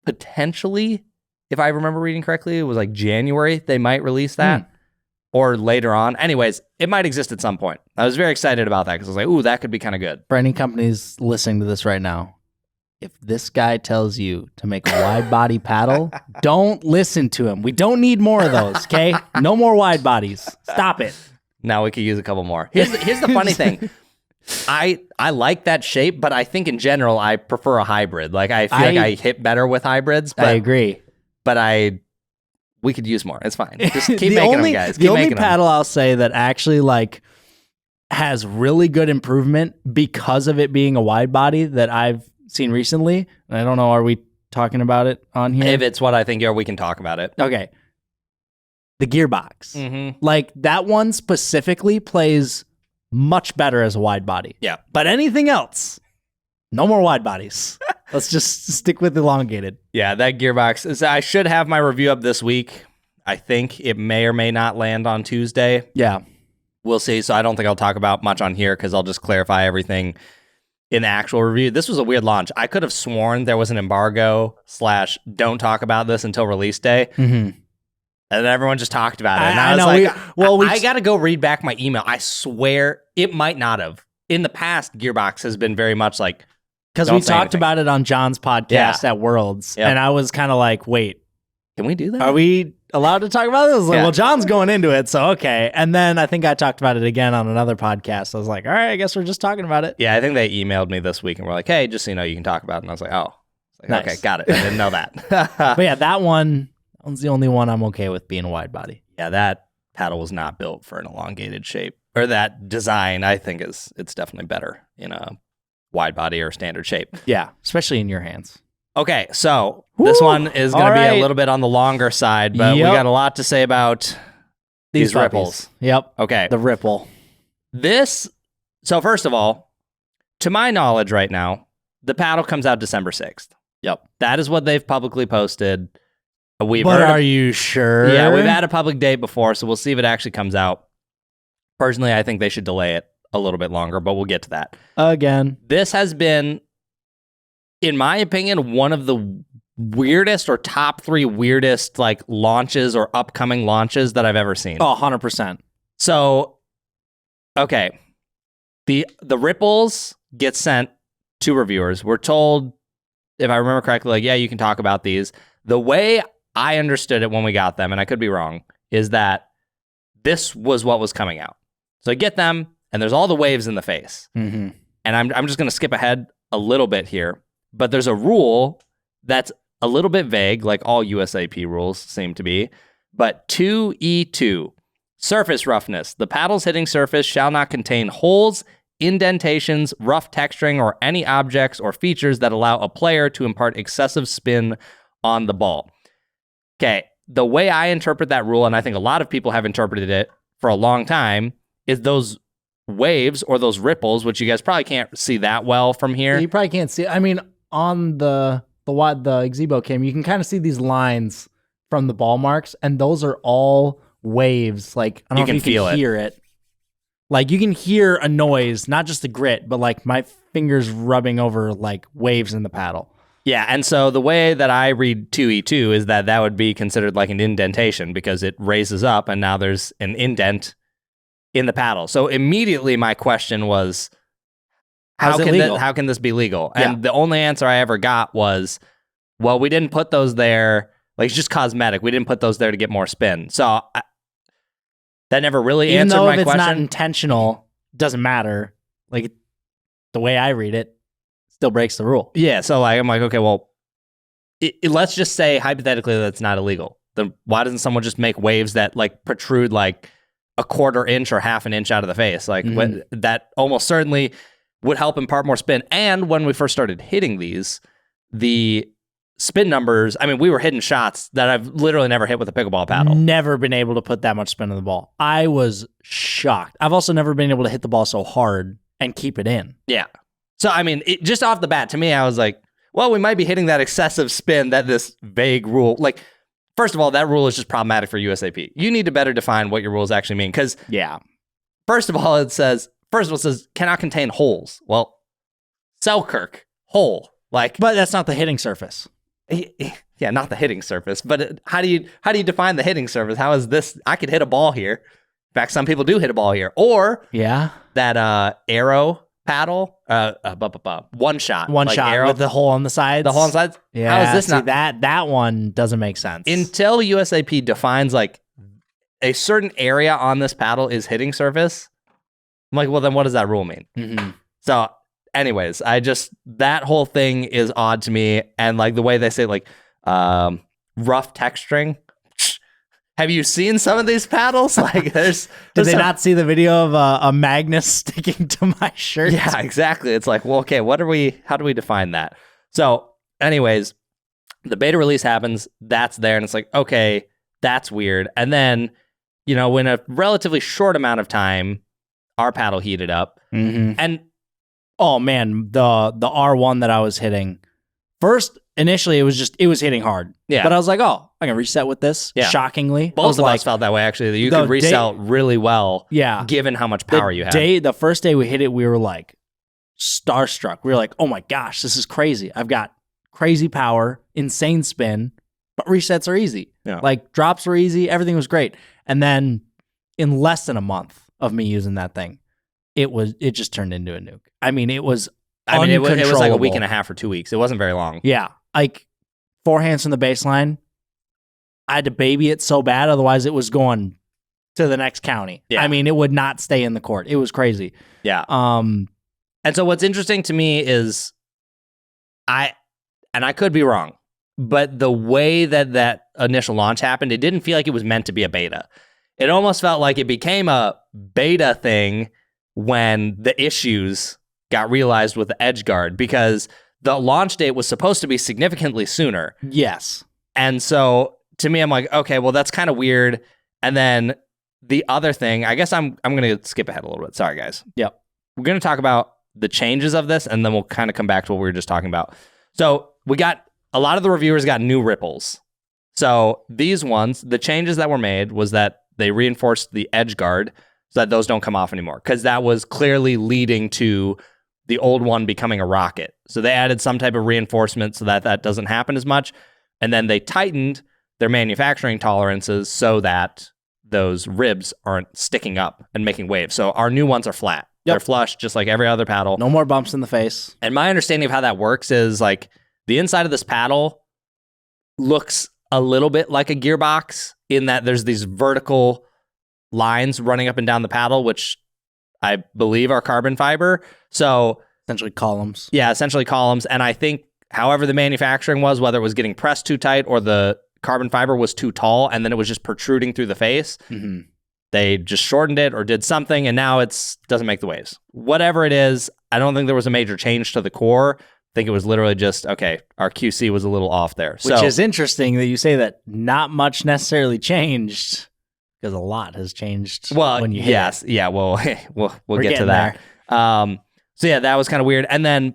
potentially, if I remember reading correctly, it was like January they might release that. Or later on. Anyways, it might exist at some point. I was very excited about that because I was like, ooh, that could be kind of good. For any companies listening to this right now, if this guy tells you to make a wide body paddle, don't listen to him. We don't need more of those, okay? No more wide bodies. Stop it. Now we could use a couple more. Here's the funny thing. I like that shape, but I think in general, I prefer a hybrid. Like I feel like I hit better with hybrids. But, I agree. But we could use more. It's fine. Just keep making them, guys. Keep the only making paddle I'll say that actually like has really good improvement because of it being a wide body that I've seen recently. And I don't know, are we talking about it on here? If it's what I think, we can talk about it. Okay. The gearbox. Like that one specifically plays much better as a wide body. Yeah. But anything else, no more wide bodies. Let's just stick with elongated. Yeah, that gearbox. I should have my review up this week. I think it may or may not land on Tuesday. Yeah. We'll see. So I don't think I'll talk about much on here because I'll just clarify everything in the actual review. This was a weird launch. I could have sworn there was an embargo / don't talk about this until release day. Mm-hmm. And then everyone just talked about it. And I was know. like, I got to go read back my email. I swear it might not have. In the past, Gearbox has been very much like, because we talked about it on John's podcast at Worlds. Yep. And I was kind of like, wait, can we do that? are we allowed to talk about this? I was like, well, John's going into it, so okay. And then I think I talked about it again on another podcast. I was like, all right, I guess we're just talking about it. Yeah, I think they emailed me this week and were like, hey, just so you know, you can talk about it. And I was like, oh. Nice. Okay, got it. I didn't know that. But yeah, that one's the only one I'm okay with being a wide body. Yeah, that paddle was not built for an elongated shape. Or that design, I think, it's definitely better in a wide body or standard shape. Yeah, especially in your hands. Okay, so this one is going to be a little bit on the longer side, but we got a lot to say about these ripples. Yep. Okay. The ripple. So first of all, to my knowledge right now, the paddle comes out December 6th. Yep. That is what they've publicly posted. But are you sure? Yeah, we've had a public date before, so we'll see if it actually comes out. Personally, I think they should delay it a little bit longer, but we'll get to that. Again. This has been, in my opinion, one of the weirdest or top 3 weirdest like launches or upcoming launches that I've ever seen. Oh, 100%. So, okay. The ripples get sent to reviewers. We're told, if I remember correctly, like, yeah, you can talk about these. The way I understood it when we got them, and I could be wrong, is that this was what was coming out. So I get them, and there's all the waves in the face. Mm-hmm. And I'm just going to skip ahead a little bit here. But there's a rule that's a little bit vague, like all USAP rules seem to be. But 2E2, surface roughness. The paddle's hitting surface shall not contain holes, indentations, rough texturing, or any objects or features that allow a player to impart excessive spin on the ball. Okay, the way I interpret that rule, and I think a lot of people have interpreted it for a long time, is those waves or those ripples, which you guys probably can't see that well from here. You probably can't see. I mean, on the Gazebo cam, you can kind of see these lines from the ball marks, and those are all waves. Like, I don't know if you can hear it. Like, you can hear a noise, not just the grit, but like my fingers rubbing over like waves in the paddle. Yeah, and so the way that I read 2E2 is that would be considered like an indentation because it raises up and now there's an indent in the paddle. So immediately my question was, how can this be legal? And the only answer I ever got was, well, we didn't put those there. Like, it's just cosmetic. We didn't put those there to get more spin. So that never really answered my question. Even though if it's not intentional, doesn't matter. Like, the way I read it, still breaks the rule. Yeah, so like I'm like, okay, well, let's just say hypothetically that's not illegal. Then why doesn't someone just make waves that like protrude like a 1/4 inch or 1/2 inch out of the face? Like that almost certainly would help impart more spin. And when we first started hitting these, the spin numbers, I mean, we were hitting shots that I've literally never hit with a pickleball paddle. Never been able to put that much spin on the ball. I was shocked. I've also never been able to hit the ball so hard and keep it in. Yeah. So, I mean, just off the bat, to me, I was like, well, we might be hitting that excessive spin that this vague rule, like, first of all, that rule is just problematic for USAP. You need to better define what your rules actually mean. Because, first of all, it says cannot contain holes. Well, Selkirk, hole. Like, but that's not the hitting surface. Yeah, not the hitting surface. But how do you define the hitting surface? How is this? I could hit a ball here. In fact, some people do hit a ball here. Or that arrow paddle, one shot arrow with the hole on the sides. The hole on the sides. Yeah, how is this not that one doesn't make sense until USAP defines like a certain area on this paddle is hitting surface. I'm like, well, then what does that rule mean? Mm-hmm. So, anyways, that whole thing is odd to me, and like the way they say like rough texturing. Have you seen some of these paddles? Like, did they not see the video of a magnet sticking to my shirt? Yeah, exactly. It's like, well, okay, how do we define that? So, anyways, the beta release happens. That's there, and it's like, okay, that's weird. And then, in a relatively short amount of time, our paddle heated up, and oh man, the R1 that I was hitting First, initially, it was hitting hard. Yeah. But I was like, oh, I can reset with this. Yeah. Shockingly. Both of us felt that way, actually. That you could reset really well, given how much power you had. The first day we hit it, we were like starstruck. We were like, oh my gosh, this is crazy. I've got crazy power, insane spin, but resets are easy. Yeah. Like drops were easy. Everything was great. And then in less than a month of me using that thing, it just turned into a nuke. I mean, it was it was like a week and a half or 2 weeks. It wasn't very long. Yeah. Like forehands from the baseline. I had to baby it so bad. Otherwise, it was going to the next county. Yeah. I mean, it would not stay in the court. It was crazy. Yeah. And so what's interesting to me is I could be wrong, but the way that initial launch happened, it didn't feel like it was meant to be a beta. It almost felt like it became a beta thing when the issues got realized with the edge guard, because the launch date was supposed to be significantly sooner. Yes. And so to me, I'm like, okay, well, that's kind of weird. And then the other thing, I guess I'm going to skip ahead a little bit. Sorry, guys. Yep. We're going to talk about the changes of this, and then we'll kind of come back to what we were just talking about. So we got a lot of the reviewers got new ripples. So these ones, the changes that were made was that they reinforced the edge guard so that those don't come off anymore, because that was clearly leading to the old one becoming a rocket. So they added some type of reinforcement so that that doesn't happen as much. And then they tightened their manufacturing tolerances so that those ribs aren't sticking up and making waves. So our new ones are flat. Yep. They're flush, just like every other paddle. No more bumps in the face. And my understanding of how that works is like the inside of this paddle looks a little bit like a gearbox in that there's these vertical lines running up and down the paddle, which I believe are carbon fiber. So essentially columns. Yeah, essentially columns. And I think however the manufacturing was, whether it was getting pressed too tight or the carbon fiber was too tall and then it was just protruding through the face, they just shortened it or did something, and now it doesn't make the waves. Whatever it is, I don't think there was a major change to the core. I think it was literally just, okay, our QC was a little off there. Which is interesting that you say that not much necessarily changed, because a lot has changed. Well, when you hit yes. it. Yeah, well, we'll get to that. So yeah, that was kind of weird. And then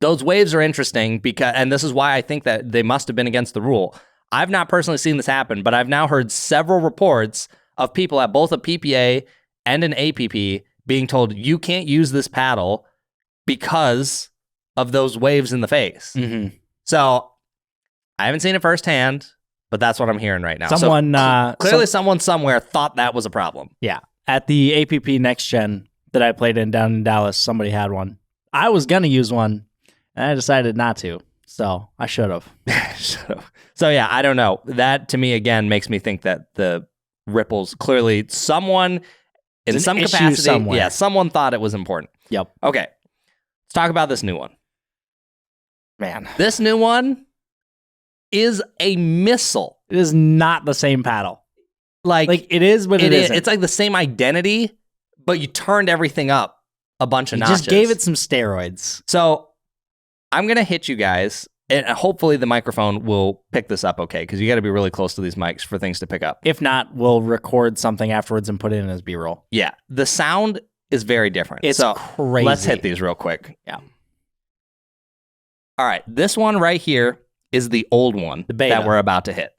those waves are interesting because, and this is why I think that they must have been against the rule. I've not personally seen this happen, but I've now heard several reports of people at both a PPA and an APP being told you can't use this paddle because of those waves in the face. So I haven't seen it firsthand, but that's what I'm hearing right now. Clearly someone somewhere thought that was a problem. Yeah. At the APP Next Gen that I played in down in Dallas, somebody had one. I was going to use one, and I decided not to. So I should have. So yeah, I don't know. That to me, again, makes me think that the ripples, clearly someone in some capacity, somewhere. Someone thought it was important. Yep. Okay. Let's talk about this new one. Man. This new one is a missile. It is not the same paddle. Like it is, but it isn't. It's like the same identity, but you turned everything up a bunch of notches. Just gave it some steroids. So I'm going to hit you guys, and hopefully the microphone will pick this up okay, because you got to be really close to these mics for things to pick up. If not, we'll record something afterwards and put it in as B-roll. Yeah. The sound is very different. It's crazy. Let's hit these real quick. Yeah. All right. This one right here is the old one that we're about to hit.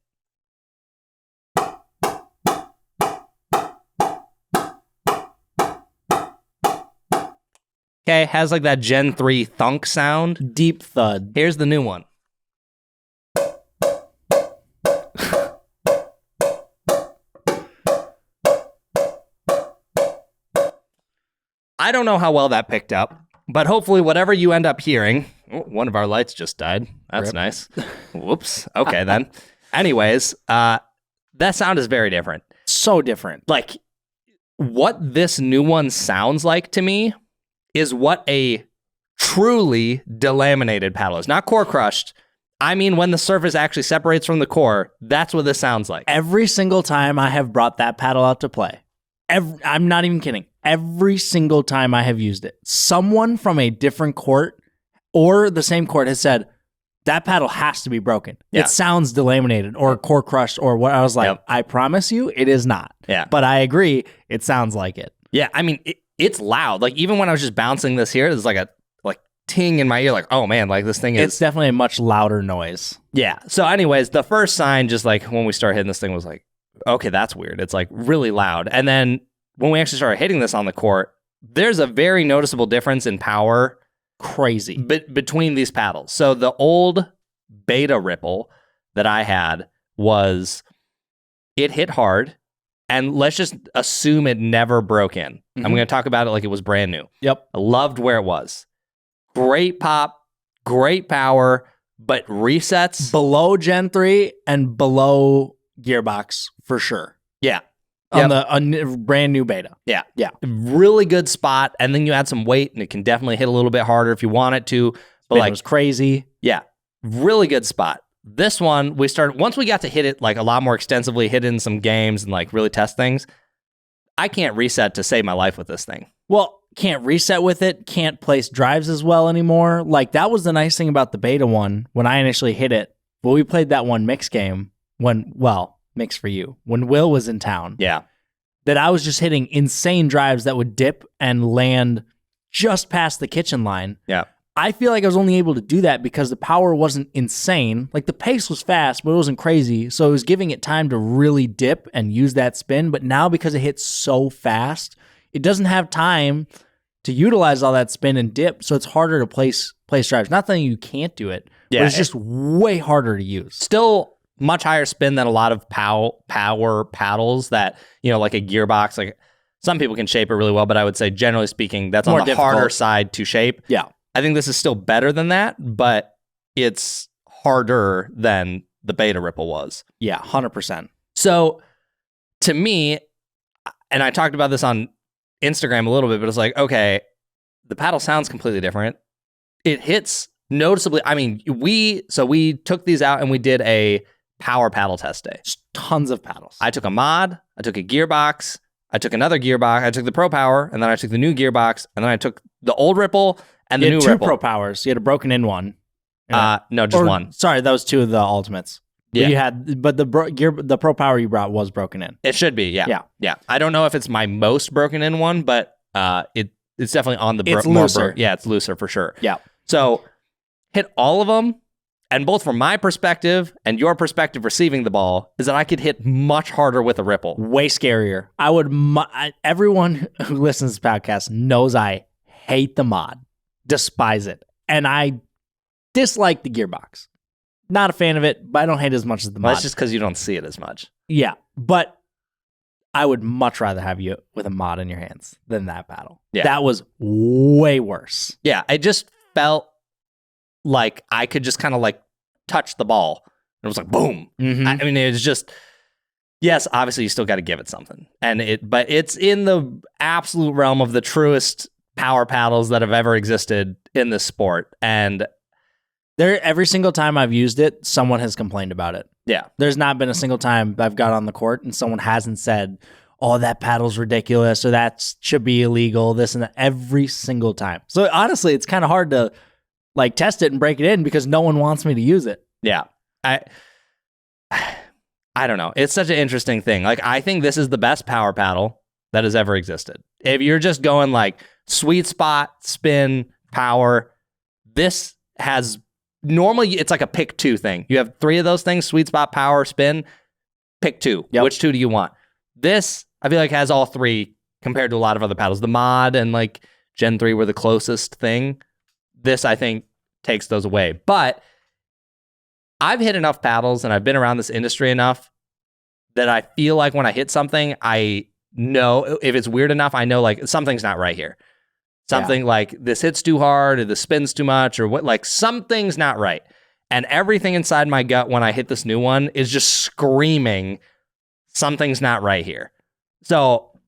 Okay, has like that Gen 3 thunk sound. Deep thud. Here's the new one. I don't know how well that picked up, but hopefully whatever you end up hearing... Oh, one of our lights just died. That's Rip. Nice. Whoops. Okay, then. Anyways, that sound is very different. So different. Like, what this new one sounds like to me is what a truly delaminated paddle is. Not core crushed. I mean, when the surface actually separates from the core, that's what this sounds like. Every single time I have brought that paddle out to play, I'm not even kidding. Every single time I have used it, someone from a different court or the same court has said, that paddle has to be broken. Yeah. It sounds delaminated or core crushed or what. I was like, Yep. I promise you, it is not. Yeah. But I agree, it sounds like it. Yeah, I mean, it's loud. Like, even when I was just bouncing this here, there's like ting in my ear, like, oh man, like this thing is. It's definitely a much louder noise. Yeah. So, anyways, the first sign, just like when we started hitting this thing, was like, okay, that's weird. It's like really loud. And then when we actually started hitting this on the court, there's a very noticeable difference in power. Crazy. Between these paddles. So the old Beta Ripple that I had it hit hard, and let's just assume it never broke in. I'm going to talk about it like it was brand new. Yep. I loved where it was. Great pop, great power, but resets. Below Gen 3 and below Gearbox for sure. Yeah. On a brand new Beta. Yeah. Yeah. Really good spot. And then you add some weight and it can definitely hit a little bit harder if you want it to. But It was crazy. Yeah. Really good spot. This one, once we got to hit it like a lot more extensively, hit it in some games and like really test things, I can't reset to save my life with this thing. Well, can't reset with it, can't place drives as well anymore. Like, that was the nice thing about the Beta one when I initially hit it. But we played that one mix game mix for you, when Will was in town. Yeah. That I was just hitting insane drives that would dip and land just past the kitchen line. Yeah. I feel like I was only able to do that because the power wasn't insane. Like, the pace was fast, but it wasn't crazy. So it was giving it time to really dip and use that spin. But now, because it hits so fast, it doesn't have time to utilize all that spin and dip. So it's harder to place drives. Not that you can't do it, but it's just way harder to use. Still much higher spin than a lot of power paddles that, like a Gearbox. Like, some people can shape it really well, but I would say, generally speaking, that's More on the difficult. harder side to shape. Yeah. I think this is still better than that, but it's harder than the Beta Ripple was. Yeah, 100%. So to me, and I talked about this on Instagram a little bit, but it's like, okay, the paddle sounds completely different. It hits noticeably. I mean, we took these out and we did a power paddle test day. Just tons of paddles. I took a mod, I took a Gearbox, I took another Gearbox, I took the Pro Power, and then I took the new Gearbox, and then I took the old Ripple and the new two Ripple. Pro Powers. You had a broken in one. No, just one. Sorry, that was two of the Ultimates. Yeah. But the Pro Power you brought was broken in. It should be, yeah. I don't know if it's my most broken in one, but it's definitely on the it's looser. Yeah, it's looser for sure. Yeah. So hit all of them, and both from my perspective and your perspective receiving the ball is that I could hit much harder with a Ripple. Way scarier. Everyone who listens to this podcast knows I hate the mod, despise it, and I dislike the Gearbox. Not a fan of it, but I don't hate it as much as the mod. That's just because you don't see it as much. Yeah, but I would much rather have you with a mod in your hands than that battle. Yeah. That was way worse. Yeah, it just felt like I could just kind of like touch the ball. It was like, boom. Mm-hmm. I mean, it was just, yes, obviously you still got to give it something. But it's in the absolute realm of the truest power paddles that have ever existed in this sport. And every single time I've used it, someone has complained about it. yeah, There's not been a single time I've got on the court and someone hasn't said, oh, that paddle's ridiculous or that should be illegal, this and that, every single time. So honestly, it's kind of hard to like test it and break it in because no one wants me to use it. yeah. I don't know. It's such an interesting thing. Like, I think this is the best power paddle that has ever existed. If you're just going like sweet spot, spin, power, this has... Normally, it's like a pick two thing. You have three of those things, sweet spot, power, spin, pick two. Yep. Which two do you want? This, I feel like, has all three compared to a lot of other paddles. The mod and like Gen 3 were the closest thing. This, I think, takes those away. But I've hit enough paddles and I've been around this industry enough that I feel like when I hit something, I know if it's weird enough, I know like something's not right here. Something like this hits too hard or this spins too much or what, like something's not right. And everything inside my gut when I hit this new one is just screaming, something's not right here. So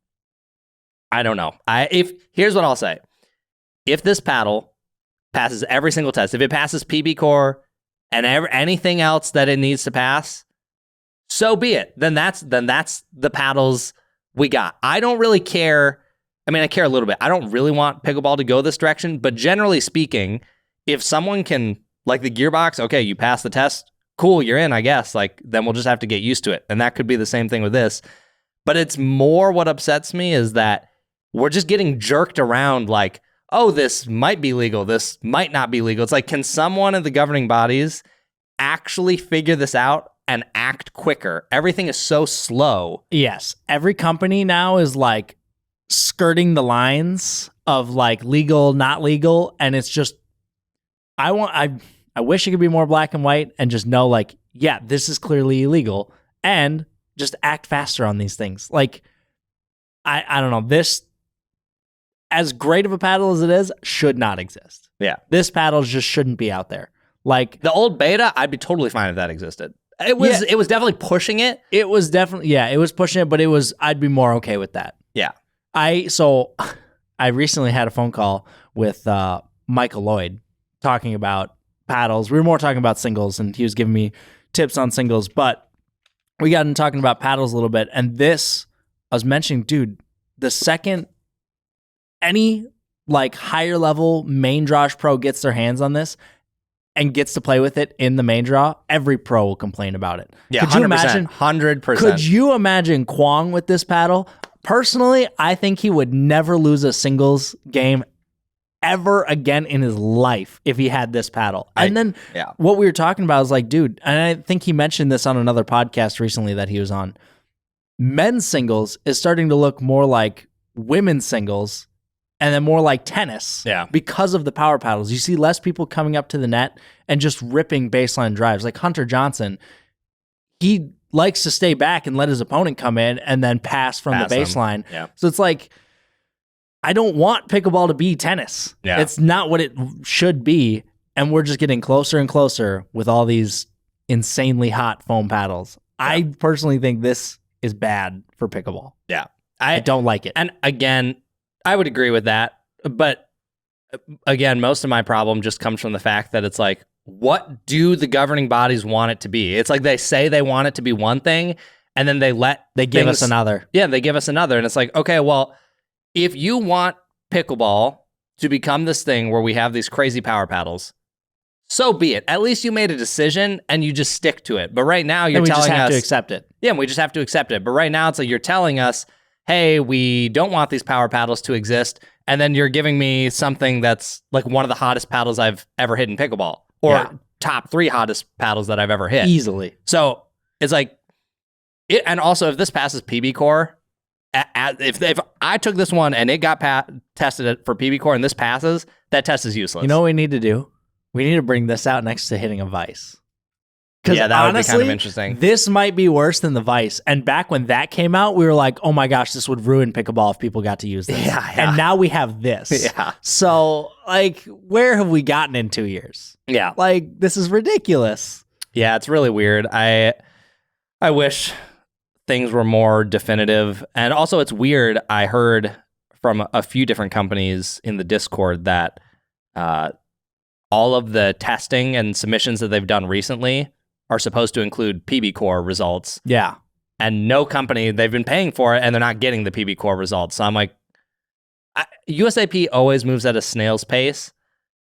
I don't know. Here's what I'll say. If this paddle passes every single test, if it passes PB Core and anything else that it needs to pass, so be it. Then that's the paddles we got. I don't really care. I mean, I care a little bit. I don't really want pickleball to go this direction, but generally speaking, if someone can, like the Gearbox, okay, you pass the test, cool, you're in, I guess. Like, then we'll just have to get used to it. And that could be the same thing with this. But it's more what upsets me is that we're just getting jerked around like, oh, this might be legal, this might not be legal. It's like, can someone in the governing bodies actually figure this out and act quicker? Everything is so slow. Yes. Every company now is like skirting the lines of like legal, not legal. And it's just, I wish it could be more black and white and just know like, yeah, this is clearly illegal, and just act faster on these things. Like, I don't know, this, as great of a paddle as it is, should not exist. Yeah. This paddle just shouldn't be out there. Like the old beta, I'd be totally fine if that existed. It was definitely pushing it. It was definitely, it was pushing it, but I'd be more okay with that. Yeah. I recently had a phone call with Michael Lloyd talking about paddles. We were more talking about singles, and he was giving me tips on singles, but we got into talking about paddles a little bit. And this, I was mentioning, dude, the second any like higher level main draw pro gets their hands on this and gets to play with it in the main draw, every pro will complain about it. Yeah, could you imagine? 100%. Could you imagine Kwong with this paddle? Personally, I think he would never lose a singles game ever again in his life if he had this paddle. And then what we were talking about is like, dude, and I think he mentioned this on another podcast recently that he was on. Men's singles is starting to look more like women's singles, and then more like tennis. Yeah. Because of the power paddles. You see less people coming up to the net and just ripping baseline drives. Like Hunter Johnson, he likes to stay back and let his opponent come in and then pass from the baseline. Yeah. So it's like, I don't want pickleball to be tennis. Yeah. It's not what it should be. And we're just getting closer and closer with all these insanely hot foam paddles. Yeah. I personally think this is bad for pickleball. Yeah. I don't like it. And again, I would agree with that. But again, most of my problem just comes from the fact that it's like, what do the governing bodies want it to be? It's like they say they want it to be one thing, and then they give us another. Yeah, they give us another. And it's like, okay, well, if you want pickleball to become this thing where we have these crazy power paddles, so be it. At least you made a decision and you just stick to it. But right now you're telling us... we just have to accept it. Yeah, we just have to accept it. But right now it's like you're telling us, hey, we don't want these power paddles to exist. And then you're giving me something that's like one of the hottest paddles I've ever hit in pickleball. Or top 3 hottest paddles that I've ever hit. Easily. So it's like... and also, if this passes PB Core... If I took this one and it got tested for PB Core and this passes, that test is useless. You know what we need to do? We need to bring this out next to hitting a vice. Yeah, that honestly, would be kind of interesting. This might be worse than the vice. And back when that came out, we were like, oh my gosh, this would ruin pickleball if people got to use this. Yeah. And now we have this. Yeah. So, like, where have we gotten in 2 years? Yeah. Like, this is ridiculous. Yeah, it's really weird. I wish things were more definitive. And also it's weird. I heard from a few different companies in the Discord that all of the testing and submissions that they've done recently are supposed to include PB Core results. Yeah. And no company, they've been paying for it and they're not getting the PB Core results. So I'm like, USAP always moves at a snail's pace.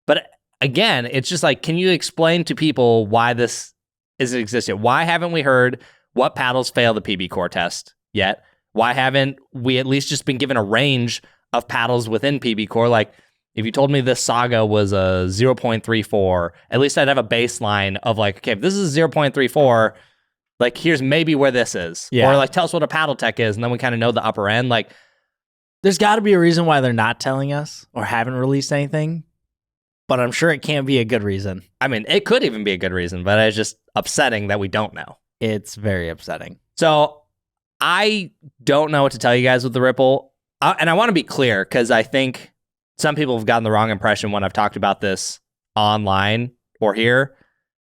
But again, it's just like, can you explain to people why this isn't existent? Why haven't we heard what paddles fail the PB Core test yet? Why haven't we at least just been given a range of paddles within PB Core? Like, if you told me this Saga was a 0.34, at least I'd have a baseline of like, okay, if this is 0.34, like, here's maybe where this is. Yeah. Or like, tell us what a paddle tech is, and then we kind of know the upper end. Like, there's got to be a reason why they're not telling us or haven't released anything, but I'm sure it can't be a good reason. I mean, it could even be a good reason, but it's just upsetting that we don't know. It's very upsetting. So I don't know what to tell you guys with the Ripple. And I want to be clear because I think some people have gotten the wrong impression when I've talked about this online or here.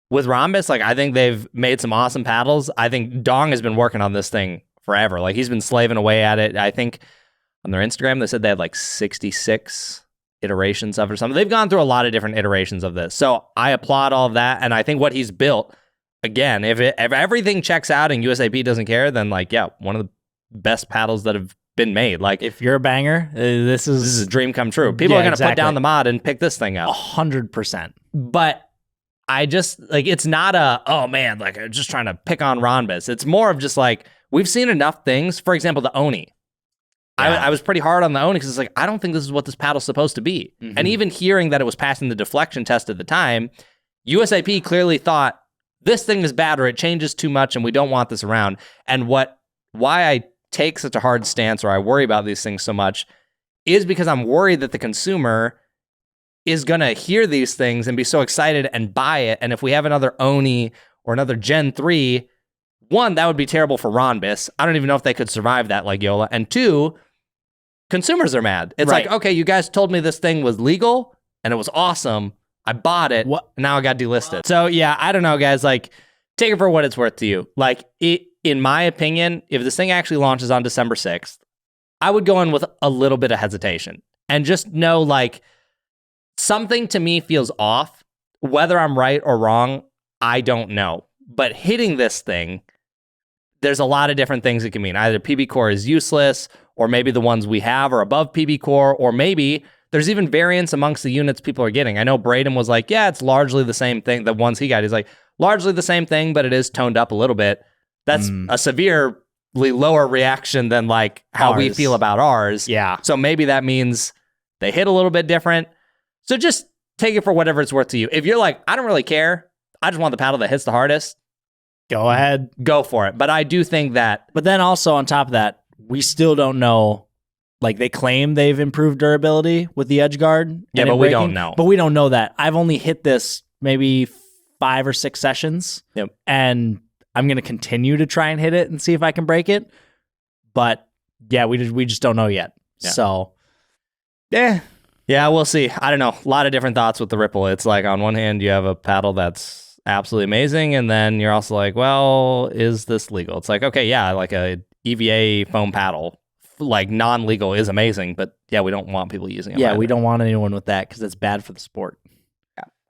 With Ronbus, like, I think they've made some awesome paddles. I think Dong has been working on this thing forever. Like, he's been slaving away at it. I think on their Instagram, they said they had like 66 iterations of it or something. They've gone through a lot of different iterations of this. So I applaud all of that. And I think what he's built, again, if everything checks out and USAP doesn't care, then like, yeah, one of the best paddles that have been made. Like, if you're a banger, this is a dream come true. People are going to put down the mod and pick this thing up. 100%. But I just, like, it's not oh man, like, I'm just trying to pick on Ronbus. It's more of just like, we've seen enough things. For example, the Oni. I was pretty hard on the Oni because it's like, I don't think this is what this paddle's supposed to be. Mhm. And even hearing that it was passing the deflection test at the time, USAP clearly thought this thing is bad or it changes too much and we don't want this around. And why I take such a hard stance or I worry about these things so much is because I'm worried that the consumer is going to hear these things and be so excited and buy it. And if we have another Oni or another Gen 3, one, that would be terrible for Ronbus. I don't even know if they could survive that like Yola. And two, consumers are mad. It's Right. like, okay, you guys told me this thing was legal and it was awesome. I bought it. And now I got delisted. So yeah, I don't know, guys. Like, take it for what it's worth to you. Like, in my opinion, if this thing actually launches on December 6th, I would go in with a little bit of hesitation and just know, like, something to me feels off. Whether I'm right or wrong, I don't know. But hitting this thing, there's a lot of different things it can mean. Either PB Core is useless, or maybe the ones we have are above PB Core, or maybe there's even variance amongst the units people are getting. I know Braden was like, yeah, it's largely the same thing. The ones he got, he's like, largely the same thing, but it is toned up a little bit. That's a severely lower reaction than like how we feel about ours. Yeah. So maybe that means they hit a little bit different. So just take it for whatever it's worth to you. If you're like, I don't really care, I just want the paddle that hits the hardest, Go ahead. go for it. But I do think that... But then also on top of that, we still don't know. Like, they claim they've improved durability with the edge guard. Yeah, but we don't know. But we don't know that. I've only hit this maybe 5 or 6 sessions. Yep. And I'm going to continue to try and hit it and see if I can break it. But yeah, we just don't know yet. Yeah. So, Yeah, we'll see. I don't know. A lot of different thoughts with the Ripple. It's like, on one hand, you have a paddle that's absolutely amazing, and then you're also like, well, is this legal? It's like, okay, yeah, like a EVA foam paddle, like non-legal is amazing, but yeah, we don't want people using it. yeah, we don't want anyone with that because it's bad for the sport.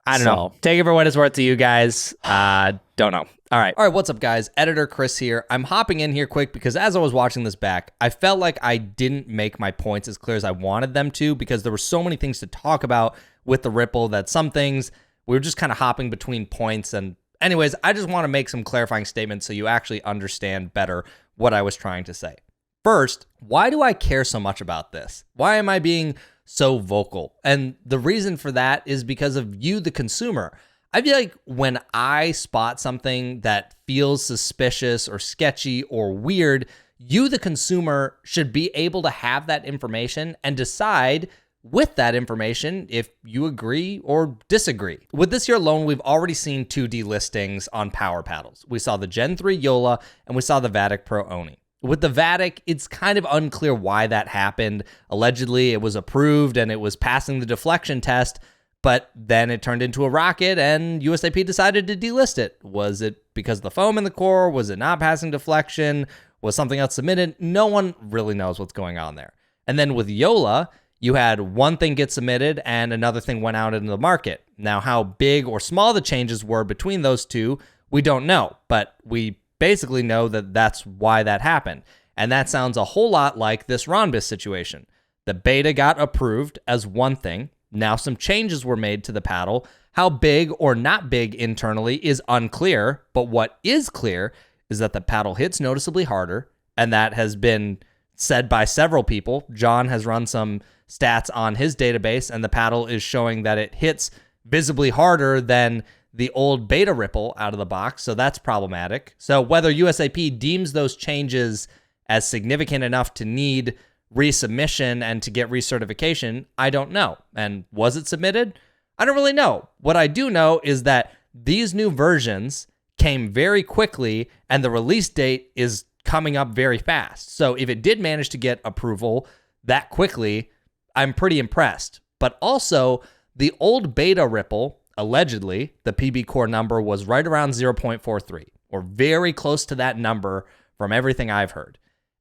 I don't know. Take it for what it's worth to you guys. Don't know. All right, what's up, guys? Editor Chris here. I'm hopping in here quick because as I was watching this back, I felt like I didn't make my points as clear as I wanted them to because there were so many things to talk about with the Ripple that some things we were just kind of hopping between points. And anyways, I just want to make some clarifying statements so you actually understand better what I was trying to say. First, why do I care so much about this? Why am I being so vocal? And the reason for that is because of you, the consumer. I feel like when I spot something that feels suspicious or sketchy or weird, you, the consumer, should be able to have that information and decide with that information if you agree or disagree. With this year alone, we've already seen 2 delistings on power paddles. We saw the Gen 3 Yola and we saw the Vatic Pro Oni. With the Vatic, it's kind of unclear why that happened. Allegedly, it was approved and it was passing the deflection test, but then it turned into a rocket and USAP decided to delist it. Was it because of the foam in the core? Was it not passing deflection? Was something else submitted? No one really knows what's going on there. And then with Yola, you had one thing get submitted and another thing went out into the market. Now, how big or small the changes were between those two, we don't know, but we basically know that that's why that happened. And that sounds a whole lot like this Ronbus situation. The beta got approved as one thing. Now some changes were made to the paddle. How big or not big internally is unclear, but what is clear is that the paddle hits noticeably harder, and that has been said by several people. John has run some stats on his database, and the paddle is showing that it hits visibly harder than the old beta Ripple out of the box, so that's problematic. So whether USAP deems those changes as significant enough to need resubmission and to get recertification, I don't know. And was it submitted? I don't really know. What I do know is that these new versions came very quickly, and the release date is coming up very fast. So if it did manage to get approval that quickly, I'm pretty impressed. But also, the old beta Ripple, allegedly, the PB core number was right around 0.43, or very close to that number from everything I've heard.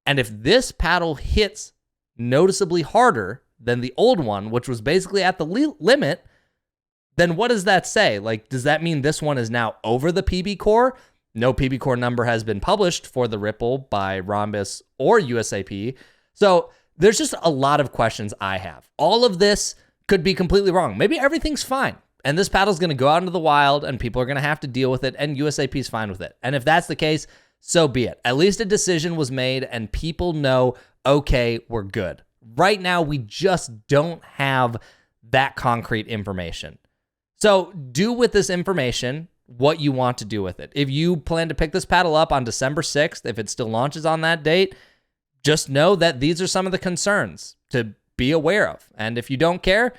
And if this paddle hits noticeably harder than the old one, which was basically at the limit, then what does that say? Like, does that mean this one is now over the PB core? No PB core number has been published for the Ripple by Ronbus or USAP. So there's just a lot of questions I have. All of this could be completely wrong. Maybe everything's fine, and this paddle's going to go out into the wild, and people are going to have to deal with it, and USAP is fine with it. And if that's the case, so be it. At least a decision was made, and people know okay, we're good. Right now, we just don't have that concrete information. So do with this information what you want to do with it. If you plan to pick this paddle up on December 6th, if it still launches on that date, just know that these are some of the concerns to be aware of. And if you don't care,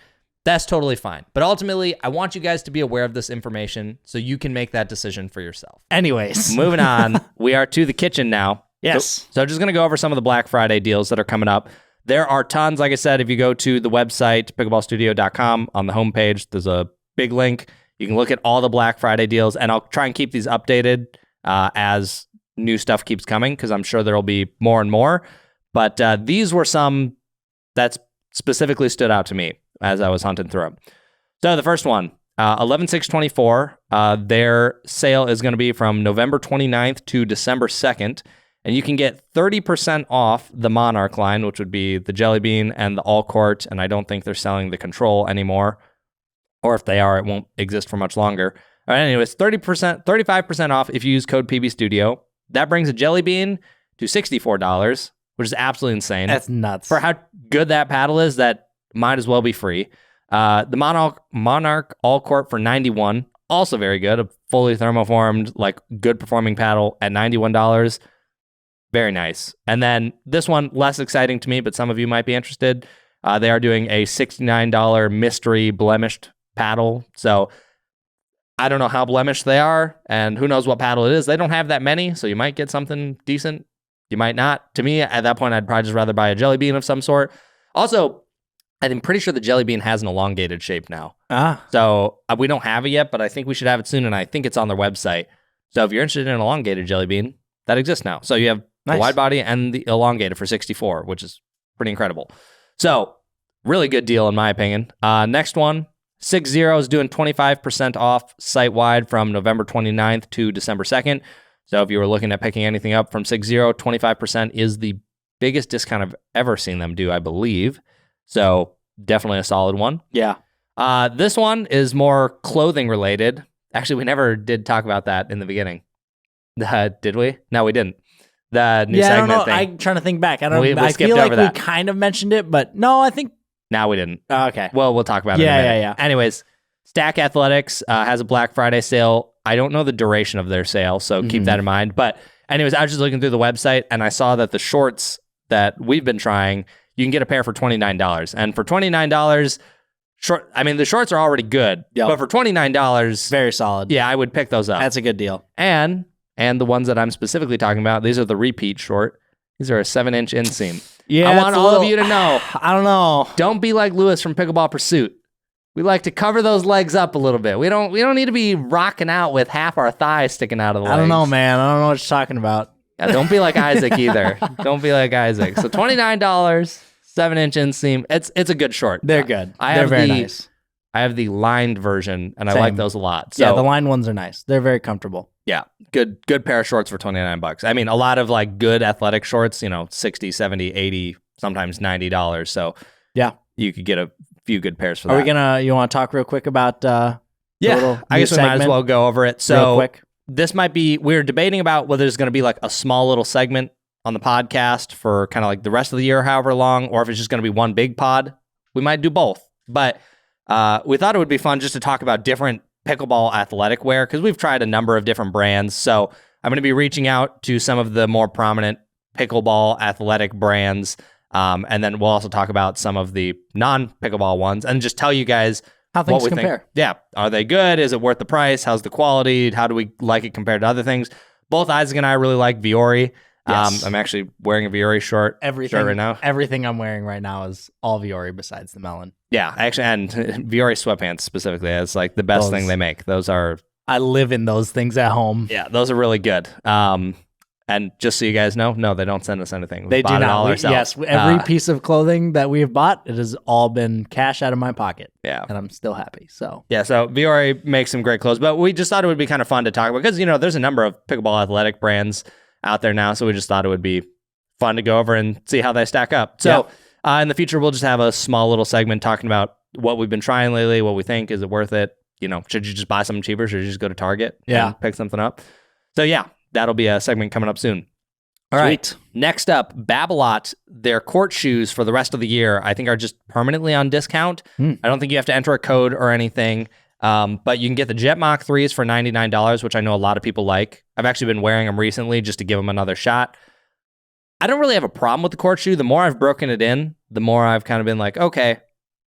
that's totally fine. But ultimately, I want you guys to be aware of this information so you can make that decision for yourself. Anyways. Moving on, we are to the kitchen now. Yes. So just going to go over some of the Black Friday deals that are coming up. There are tons. Like I said, if you go to the website, pickleballstudio.com, on the homepage, there's a big link. You can look at all the Black Friday deals, and I'll try and keep these updated as new stuff keeps coming, because I'm sure there'll be more and more. But these were some that specifically stood out to me as I was hunting through them. So the first one, 11/6/24, their sale is going to be from November 29th to December 2nd, and you can get 30% off the Monarch line, which would be the Jelly Bean and the All Court, and I don't think they're selling the Control anymore, or if they are, it won't exist for much longer. All right, anyways, 35% off if you use code PBStudio. That brings a Jelly Bean to $64, which is absolutely insane. That's nuts. For how good that paddle is, that might as well be free. The Monarch All Court for $91, also very good. A fully thermoformed, like good performing paddle at $91. Very nice. And then this one, less exciting to me, but some of you might be interested. They are doing a $69 mystery blemished paddle. So I don't know how blemished they are, and who knows what paddle it is. They don't have that many, so you might get something decent. You might not. To me, at that point, I'd probably just rather buy a Jelly Bean of some sort. Also, I'm pretty sure the Jelly Bean has an elongated shape now. So we don't have it yet, but I think we should have it soon, and I think it's on their website. So if you're interested in an elongated Jelly Bean, that exists now. So you have the wide body and the elongated for $64, which is pretty incredible. So really good deal in my opinion. Next one, 60 is doing 25% off site-wide from November 29th to December 2nd. So if you were looking at picking anything up from 60, 25% is the biggest discount I've ever seen them do, I believe. So definitely a solid one. Yeah. This one is more clothing related. Actually, we never did talk about that in the beginning. Did we? No, we didn't. The new segment I don't know. thing. I'm trying to think back. I don't. We I skipped feel like over that. we kind of mentioned it, but no, I think. No, we didn't. Okay. Well, we'll talk about it in a minute. Yeah. Anyways, Stack Athletics has a Black Friday sale. I don't know the duration of their sale, so keep that in mind. But anyways, I was just looking through the website, and I saw that the shorts that we've been trying, you can get a pair for $29. And for $29, the shorts are already good, but for $29, very solid. Yeah, I would pick those up. That's a good deal. And the ones that I'm specifically talking about, these are the repeat short. These are a 7-inch inseam. Yeah, I want all of you to know. I don't know. Don't be like Lewis from Pickleball Pursuit. We like to cover those legs up a little bit. We don't need to be rocking out with half our thighs sticking out of the legs. I don't know, man. I don't know what you're talking about. Yeah, don't be like Isaac either. Don't be like Isaac. So $29, 7-inch inseam. It's a good short. They're good. They're very nice. I have the lined version, and Same. I like those a lot. So, yeah, the lined ones are nice. They're very comfortable. Yeah, good pair of shorts for $29. I mean, a lot of like good athletic shorts, $60, $70, $80, sometimes $90. So yeah, you could get a few good pairs for that. You want to talk real quick about I guess we might as well go over it. So real quick. This might be, we're debating about whether there's going to be like a small little segment on the podcast for kind of like the rest of the year, however long, or if it's just going to be one big pod. We might do both. But we thought it would be fun just to talk about different pickleball athletic wear, because we've tried a number of different brands. So I'm going to be reaching out to some of the more prominent pickleball athletic brands. And then we'll also talk about some of the non-pickleball ones and just tell you guys how things compare. Think. Yeah. Are they good? Is it worth the price? How's the quality? How do we like it compared to other things? Both Isaac and I really like Viore. Yes. I'm actually wearing a Viore shirt right now. Everything I'm wearing right now is all Viore besides the melon. Yeah, actually, and Viore sweatpants specifically. It's like the best thing they make. Those are... I live in those things at home. Yeah, those are really good. And just so you guys know, no, they don't send us anything. They do not. All ourselves. Yes, every piece of clothing that we have bought, it has all been cash out of my pocket. Yeah. And I'm still happy. So Viore makes some great clothes, but we just thought it would be kind of fun to talk about because, there's a number of pickleball athletic brands out there now, so we just thought it would be fun to go over and see how they stack up. So in the future, we'll just have a small little segment talking about what we've been trying lately, what we think, is it worth it? Should you just buy something cheaper? Should you just go to Target and pick something up? So that'll be a segment coming up soon. All right. Next up, Babolat. Their court shoes for the rest of the year, I think, are just permanently on discount. I don't think you have to enter a code or anything. But you can get the Jet Mach 3s for $99, which I know a lot of people like. I've actually been wearing them recently just to give them another shot. I don't really have a problem with the court shoe. The more I've broken it in, the more I've kind of been like, okay,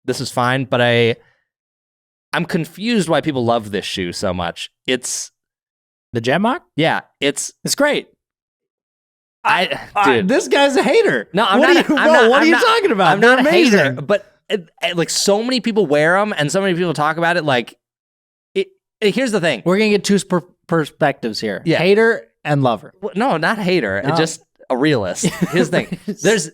this is fine. But I'm confused why people love this shoe so much. It's the Jet Mach? Yeah, it's great. Dude, this guy's a hater. No, I'm what not. What are you talking about? I'm not amazing. a hater, but like so many people wear them, and so many people talk about it. Like, here's the thing: we're gonna get two perspectives here. Yeah. Hater and lover. No, not hater. No. Just a realist. Here's the thing: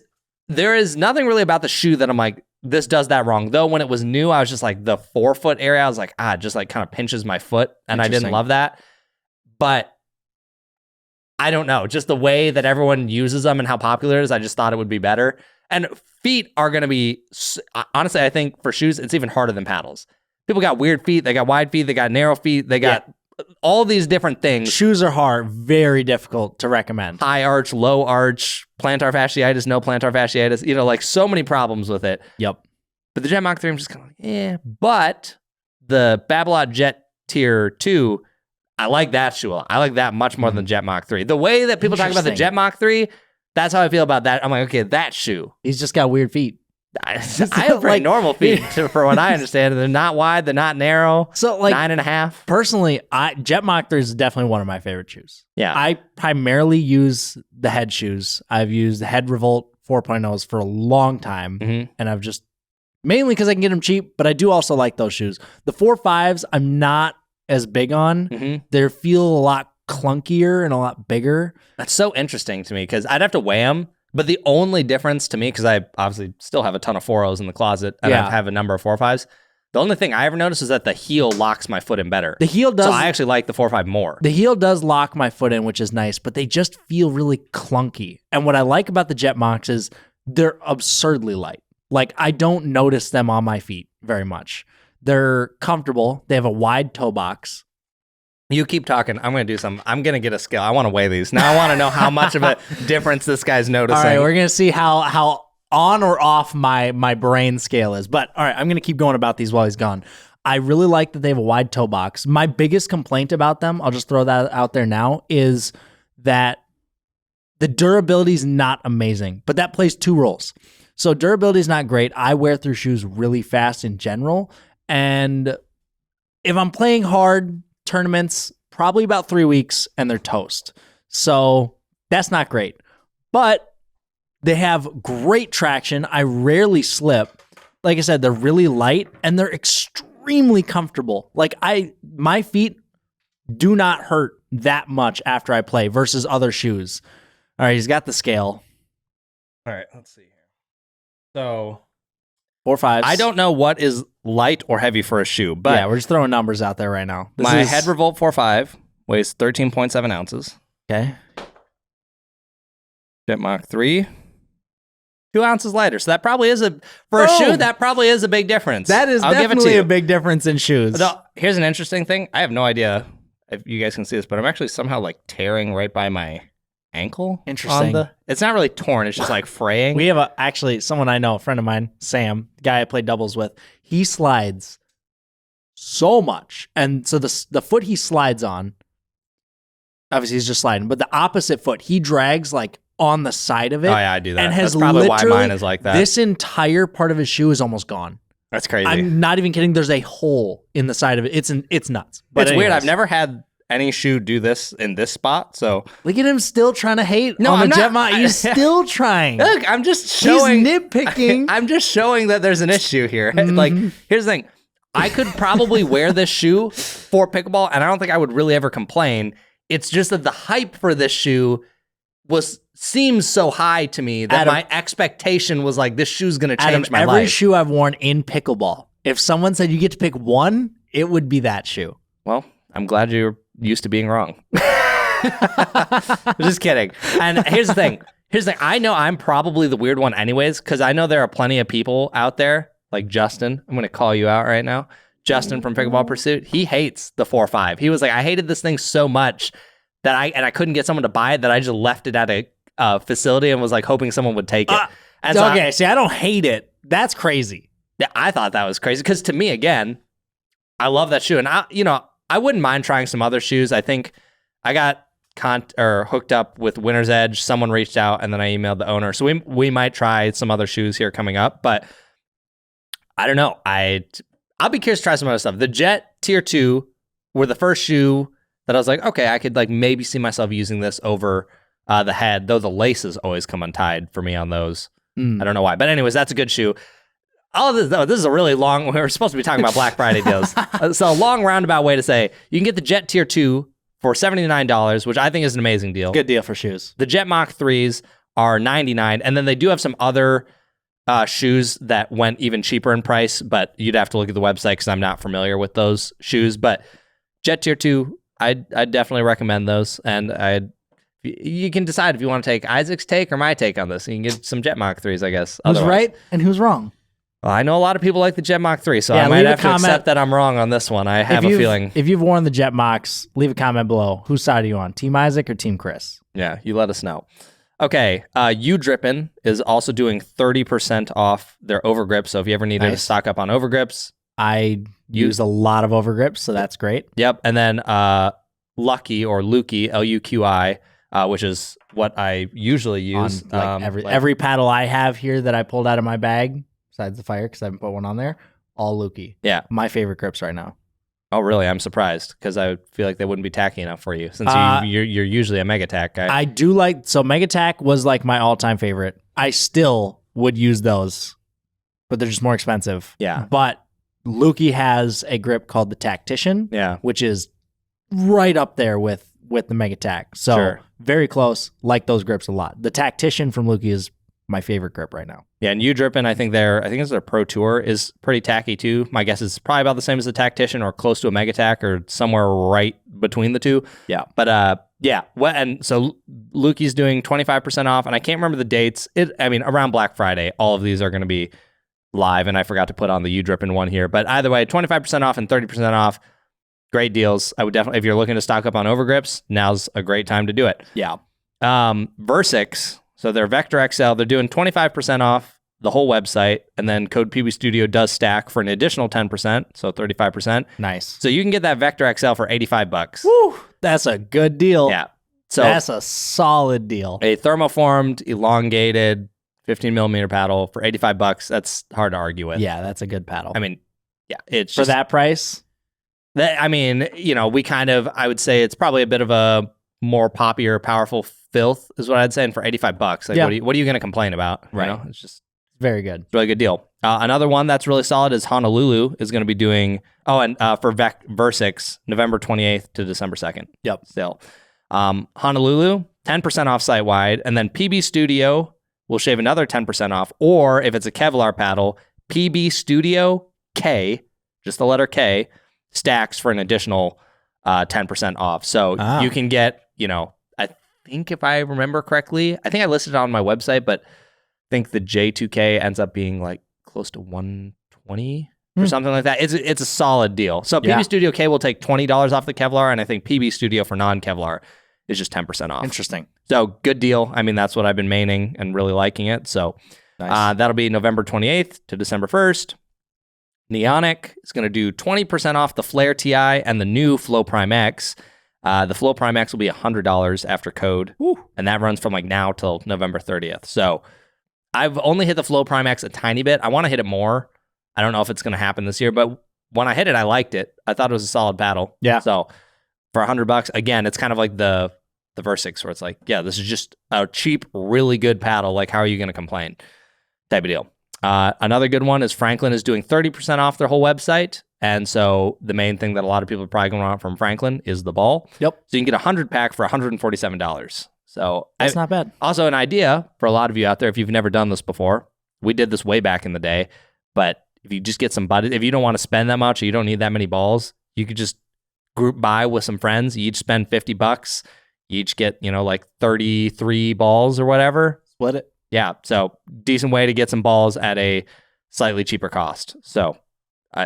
there is nothing really about the shoe that I'm like, this does that wrong. Though when it was new, I was just like the forefoot area. I was like, it just like kind of pinches my foot, and I didn't love that. But I don't know, just the way that everyone uses them and how popular it is, I just thought it would be better. And feet are going to be, honestly, I think for shoes, it's even harder than paddles. People got weird feet, they got wide feet, they got narrow feet, they got all these different things. Shoes are hard, very difficult to recommend. High arch, low arch, plantar fasciitis, no plantar fasciitis, like so many problems with it. Yep. But the Jet Mach 3, I'm just kind of like, yeah. But the Babolat Jet Tier 2, I like that shoe. I like that much more than the Jet Mach 3. The way that people talk about the Jet Mach 3, that's how I feel about that. I'm like, okay, that shoe. He's just got weird feet. I have pretty normal feet for what I understand. They're not wide, they're not narrow. So like 9.5. Personally, Jet Mach 3 is definitely one of my favorite shoes. Yeah. I primarily use the head shoes. I've used the Head Revolt 4.0s for a long time. And I've just, mainly because I can get them cheap, but I do also like those shoes. The 4.5s, I'm not as big on. They feel a lot clunkier and a lot bigger. That's so interesting to me because I'd have to weigh them. But the only difference to me, because I obviously still have a ton of 4.0s in the closet and I have a number of 4.5s, the only thing I ever noticed is that the heel locks my foot in better. The heel does. So I actually like the 4.5 more. The heel does lock my foot in, which is nice, but they just feel really clunky. And what I like about the Jet Machs is they're absurdly light. Like, I don't notice them on my feet very much. They're comfortable. They have a wide toe box. You keep talking. I'm going to do something. I'm going to get a scale. I want to weigh these. Now I want to know how much of a difference this guy's noticing. All right, we're going to see how on or off my brain scale is. But all right, I'm going to keep going about these while he's gone. I really like that they have a wide toe box. My biggest complaint about them, I'll just throw that out there now, is that the durability is not amazing, but that plays two roles. So durability is not great. I wear through shoes really fast in general. And if I'm playing hard tournaments, probably about 3 weeks and they're toast. So that's not great. But they have great traction. I rarely slip. Like I said, they're really light and they're extremely comfortable. Like my feet do not hurt that much after I play versus other shoes. All right, he's got the scale. All right, let's see here. So 4.5s. I don't know what is light or heavy for a shoe, but yeah, we're just throwing numbers out there right now. My Head Revolt 4.5 weighs 13.7 ounces. Okay. Jet Mach 3, 2 ounces lighter. So that probably is a shoe. That probably is a big difference. That is definitely a big difference in shoes. Here's an interesting thing. I have no idea if you guys can see this, but I'm actually somehow like tearing right by my ankle. Interesting. It's not really torn. It's just like fraying. We have actually someone I know, a friend of mine, Sam, the guy I played doubles with. He slides so much, and so the foot he slides on, obviously he's just sliding, but the opposite foot he drags like on the side of it. Oh yeah, I do that. And has That's probably why mine is like that. This entire part of his shoe is almost gone. That's crazy. I'm not even kidding. There's a hole in the side of it. It's nuts. But it's weird. I've never had any shoe do this in this spot. So look at him still trying to hate on I'm the not. Jet Mach. He's still trying. Look, I'm just showing. He's nitpicking. I'm just showing that there's an issue here. Like, here's the thing. I could probably wear this shoe for pickleball, and I don't think I would really ever complain. It's just that the hype for this shoe seems so high to me that my expectation was like, this shoe's going to change my life. Every shoe I've worn in pickleball, if someone said you get to pick one, it would be that shoe. Well, I'm glad you're used to being wrong. Just kidding. And here's the thing. I know I'm probably the weird one anyways, because I know there are plenty of people out there, like Justin. I'm going to call you out right now. Justin from Pickleball Pursuit. He hates the 4.5. He was like, I hated this thing so much that I couldn't get someone to buy it that I just left it at facility and was like hoping someone would take it. And so Okay, see, I don't hate it. That's crazy. I thought that was crazy because to me, again, I love that shoe, and I wouldn't mind trying some other shoes. I think I got hooked up with Winter's Edge. Someone reached out, and then I emailed the owner, so we might try some other shoes here coming up. But I don't know. I'll be curious to try some other stuff. The Jet Tier 2 were the first shoe that I was like, okay, I could like maybe see myself using this over the head, though the laces always come untied for me on those. I don't know why. But anyways, that's a good shoe. All of this, though, this is a really long, we're supposed to be talking about Black Friday deals. So a long roundabout way to say, you can get the Jet Tier 2 for $79, which I think is an amazing deal. Good deal for shoes. The Jet Mach 3s are $99, and then they do have some other shoes that went even cheaper in price, but you'd have to look at the website because I'm not familiar with those shoes. But Jet Tier 2, I'd definitely recommend those, and you can decide if you want to take Isaac's take or my take on this. You can get some Jet Mach 3s, I guess. Who's right and who's wrong? Well, I know a lot of people like the Jet Mach 3, so I might have to accept that I'm wrong on this one. I have a feeling. If you've worn the Jet Machs, leave a comment below. Whose side are you on? Team Isaac or Team Chris? Yeah, you let us know. Okay, You Drippin' is also doing 30% off their overgrips, so if you ever needed to stock up on overgrips. I use a lot of overgrips, so that's great. Yep, and then Lucky or Luki, Luqi, which is what I usually use. On every paddle I have here that I pulled out of my bag, besides the fire, because I haven't put one on there, all Luki. Yeah. My favorite grips right now. Oh, really? I'm surprised, because I feel like they wouldn't be tacky enough for you, since you're usually a MegaTac guy. I do like, so MegaTac was like my all-time favorite. I still would use those, but they're just more expensive. Yeah. But Luki has a grip called the Tactician, which is right up there with the MegaTac. So very close. Like those grips a lot. The Tactician from Luki is my favorite grip right now. Yeah, and You Drippin', I think it's their Pro Tour is pretty tacky too. My guess is probably about the same as the Tactician or close to a MegaTac or somewhere right between the two. Yeah. But and so Luki's doing 25% off, and I can't remember the dates. Around Black Friday, all of these are going to be live, and I forgot to put on the You Drippin' one here. But either way, 25% off and 30% off. Great deals. I would definitely, if you're looking to stock up on overgrips, now's a great time to do it. Yeah. Versix, so their Vector XL, they're doing 25% off the whole website, and then code PB Studio does stack for an additional 10%, so 35%. Nice. So you can get that Vector XL for $85. Woo! That's a good deal. Yeah. So that's a solid deal. A thermoformed, elongated 15 millimeter paddle for $85. That's hard to argue with. Yeah, that's a good paddle. It's for just, that price. I would say it's probably a bit of a more poppy or powerful filth is what I'd say. And for $85, what are you going to complain about? Right. It's just very good. It's a really good deal. Another one that's really solid is Honolulu is going to be doing, for Versix, November 28th to December 2nd. Yep. Still. Honolulu, 10% off site-wide, and then PB Studio will shave another 10% off, or if it's a Kevlar paddle, PB Studio K, just the letter K, stacks for an additional 10% off. So you can get, I think if I remember correctly, I think I listed it on my website, but I think the J2K ends up being like close to 120 or something like that. It's a solid deal. So PB Studio K will take $20 off the Kevlar, and I think PB Studio for non-Kevlar is just 10% off. Interesting. So good deal. That's what I've been maining and really liking it. So nice. That'll be November 28th to December 1st. Neonic is going to do 20% off the Flare TI and the new Flow Prime X. The Flow Prime X will be $100 after code, and that runs from like now till November 30th. So I've only hit the Flow Prime X a tiny bit. I want to hit it more. I don't know if it's going to happen this year, but when I hit it, I liked it. I thought it was a solid paddle. Yeah. So for $100, again, it's kind of like the Versix, where it's like, yeah, this is just a cheap, really good paddle. Like, how are you going to complain? Type of deal. Another good one is Franklin is doing 30% off their whole website. And so the main thing that a lot of people are probably going to want from Franklin is the ball. Yep. So you can get a 100-pack for $147. So that's not bad. Also an idea for a lot of you out there, if you've never done this before, we did this way back in the day, but if you just get some budget, if you don't want to spend that much or you don't need that many balls, you could just group buy with some friends. You each spend $50. You each get, like 33 balls or whatever. Split it. Yeah. So decent way to get some balls at a slightly cheaper cost. So,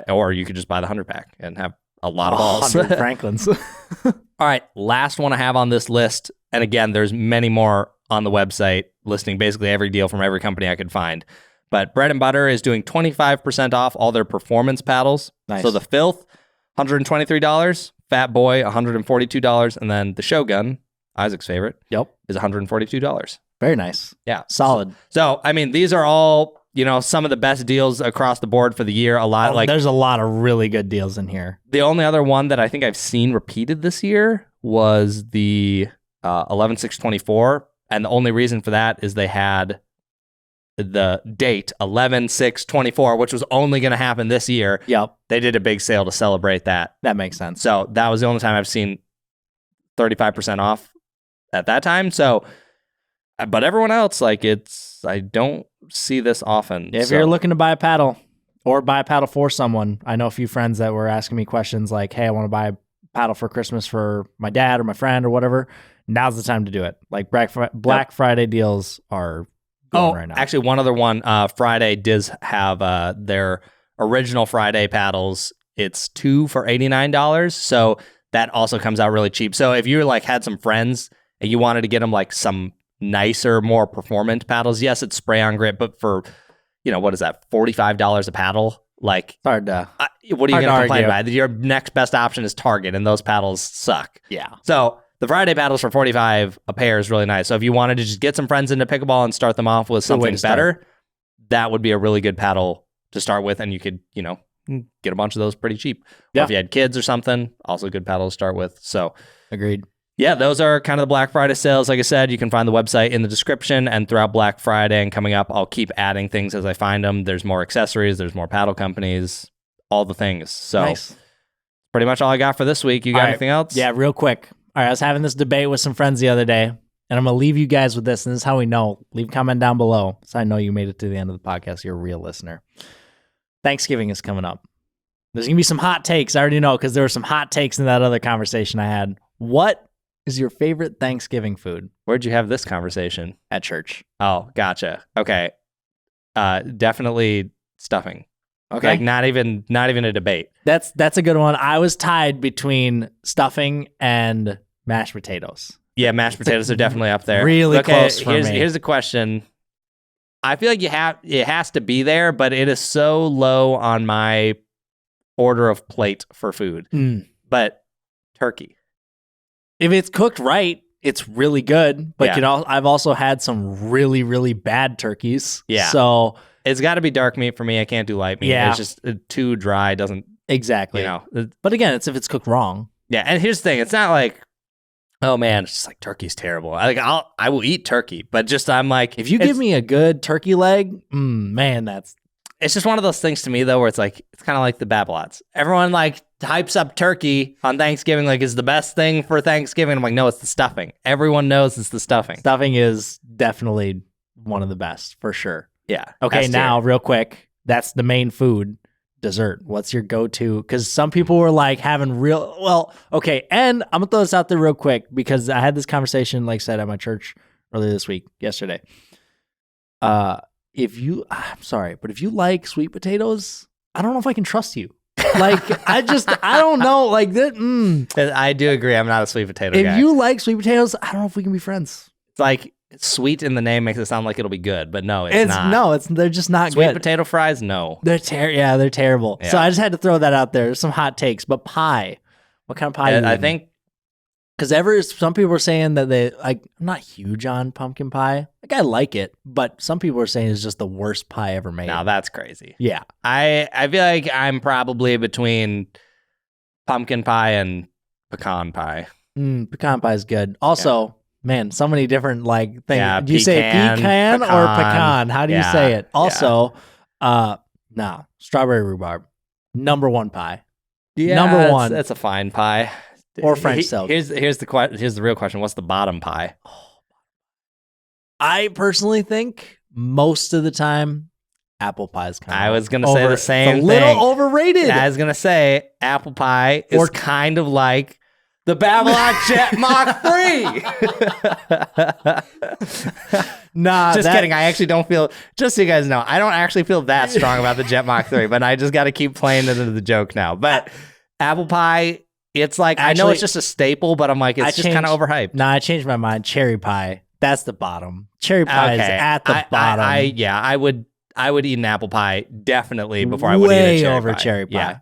or you could just buy the 100-pack and have a lot of balls. 100 Franklins. All right. Last one I have on this list. And again, there's many more on the website, listing basically every deal from every company I could find. But Bread and Butter is doing 25% off all their performance paddles. Nice. So the Filth, $123, Fat Boy, $142, and then the Shogun, Isaac's favorite, is $142. Very nice. Yeah. Solid. So, I mean, these are all, some of the best deals across the board for the year. There's a lot of really good deals in here. The only other one that I think I've seen repeated this year was the 11/6/24, and the only reason for that is they had the date 11/6/24, which was only going to happen this year. Yep. They did a big sale to celebrate that. That makes sense. So that was the only time I've seen 35% off at that time. So, but everyone else, I don't see this often. If you're looking to buy a paddle or buy a paddle for someone, I know a few friends that were asking me questions like, hey, I want to buy a paddle for Christmas for my dad or my friend or whatever. Now's the time to do it. Like Black Friday deals are going right now. Actually, one other one, Friday does have their original Friday paddles. It's 2 for $89. So that also comes out really cheap. So if you had some friends and you wanted to get them some nicer, more performant paddles, yes, it's spray on grip, but for, what is that, $45 a paddle? It's hard to. What are you going to complain about? Your next best option is Target, and those paddles suck. Yeah. So the Friday paddles for $45 a pair is really nice. So if you wanted to just get some friends into pickleball and start them off with something better, that would be a really good paddle to start with, and you could, get a bunch of those pretty cheap. Yeah. Or if you had kids or something, also a good paddle to start with. So agreed. Yeah, those are kind of the Black Friday sales. Like I said, you can find the website in the description, and throughout Black Friday and coming up, I'll keep adding things as I find them. There's more accessories, there's more paddle companies, all the things. So nice. Pretty much all I got for this week. You got anything else? Yeah, real quick. All right, I was having this debate with some friends the other day, and I'm going to leave you guys with this, and this is how we know. Leave a comment down below so I know you made it to the end of the podcast. You're a real listener. Thanksgiving is coming up. There's going to be some hot takes. I already know because there were some hot takes in that other conversation I had. What is your favorite Thanksgiving food? Where'd you have this conversation? At church. Oh, gotcha. Okay. Definitely stuffing. Okay. Not even a debate. That's a good one. I was tied between stuffing and mashed potatoes. Yeah, mashed potatoes are definitely up there. Really close for me. Here's the question. I feel like it has to be there, but it is so low on my order of plate for food. But turkey. If it's cooked right, it's really good. But I've also had some really, really bad turkeys. Yeah. So it's got to be dark meat for me. I can't do light meat. Yeah. It's just too dry. Doesn't exactly. But again, it's if it's cooked wrong. Yeah. And here's the thing: it's not like, oh man, it's just turkey's terrible. I will eat turkey, but just I'm like, if you give me a good turkey leg, man, it's just one of those things to me though, where it's kind of like the Babolat's. Everyone hypes up turkey on Thanksgiving is the best thing for Thanksgiving. I'm like, no, it's the stuffing. Everyone knows it's the stuffing. Stuffing is definitely one of the best for sure. Yeah. Okay, now real quick, that's the main food. Dessert. What's your go-to? Because some people were having and I'm gonna throw this out there real quick because I had this conversation, like I said, at my church earlier this week, yesterday. If you like sweet potatoes, I don't know if I can trust you. I don't know. I do agree. I'm not a sweet potato guy. If you like sweet potatoes, I don't know if we can be friends. It's sweet in the name makes it sound like it'll be good, but no, it's not. No, they're just not sweet good. Sweet potato fries, no. They're terrible. Yeah. So I just had to throw that out there. There's some hot takes, but pie. What kind of pie? I think because some people are saying that I'm not huge on pumpkin pie. I like it, but some people are saying it's just the worst pie ever made. No, that's crazy. Yeah, I feel like I'm probably between pumpkin pie and pecan pie. Pecan pie is good. Also. Yeah. Man, so many different things. Yeah, do you say pecan or pecan? How do you say it? Also, strawberry rhubarb, number one pie. Yeah, number one. That's a fine pie. Or French silk. Here's the real question. What's the bottom pie? I personally think most of the time, apple pie is I was going to say the same thing. It's a little overrated. I was going to say apple pie is kind of like the Babylon Jet Mach 3. Nah, just kidding. I actually don't feel, just so you guys know, I don't actually feel that strong about the Jet Mach 3, but I just got to keep playing it into the joke now. But apple pie, it's I know it's just a staple, but I'm it's just kind of overhyped. Nah, I changed my mind. Cherry pie. That's the bottom. Cherry pie is at the bottom. I would eat an apple pie definitely before I would eat way a cherry over pie. cherry pie. Yeah.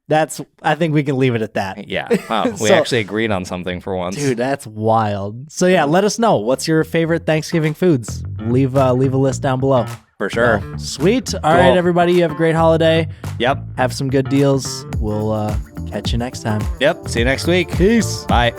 That's I think we can leave it at that. Yeah. Wow. We So- actually agreed on something for once. Dude, that's wild. So yeah, let us know. What's your favorite Thanksgiving foods? Leave a list down below. For sure. Well, sweet. All right, everybody. You have a great holiday. Yep. Have some good deals. We'll catch you next time. Yep. See you next week. Peace. Bye.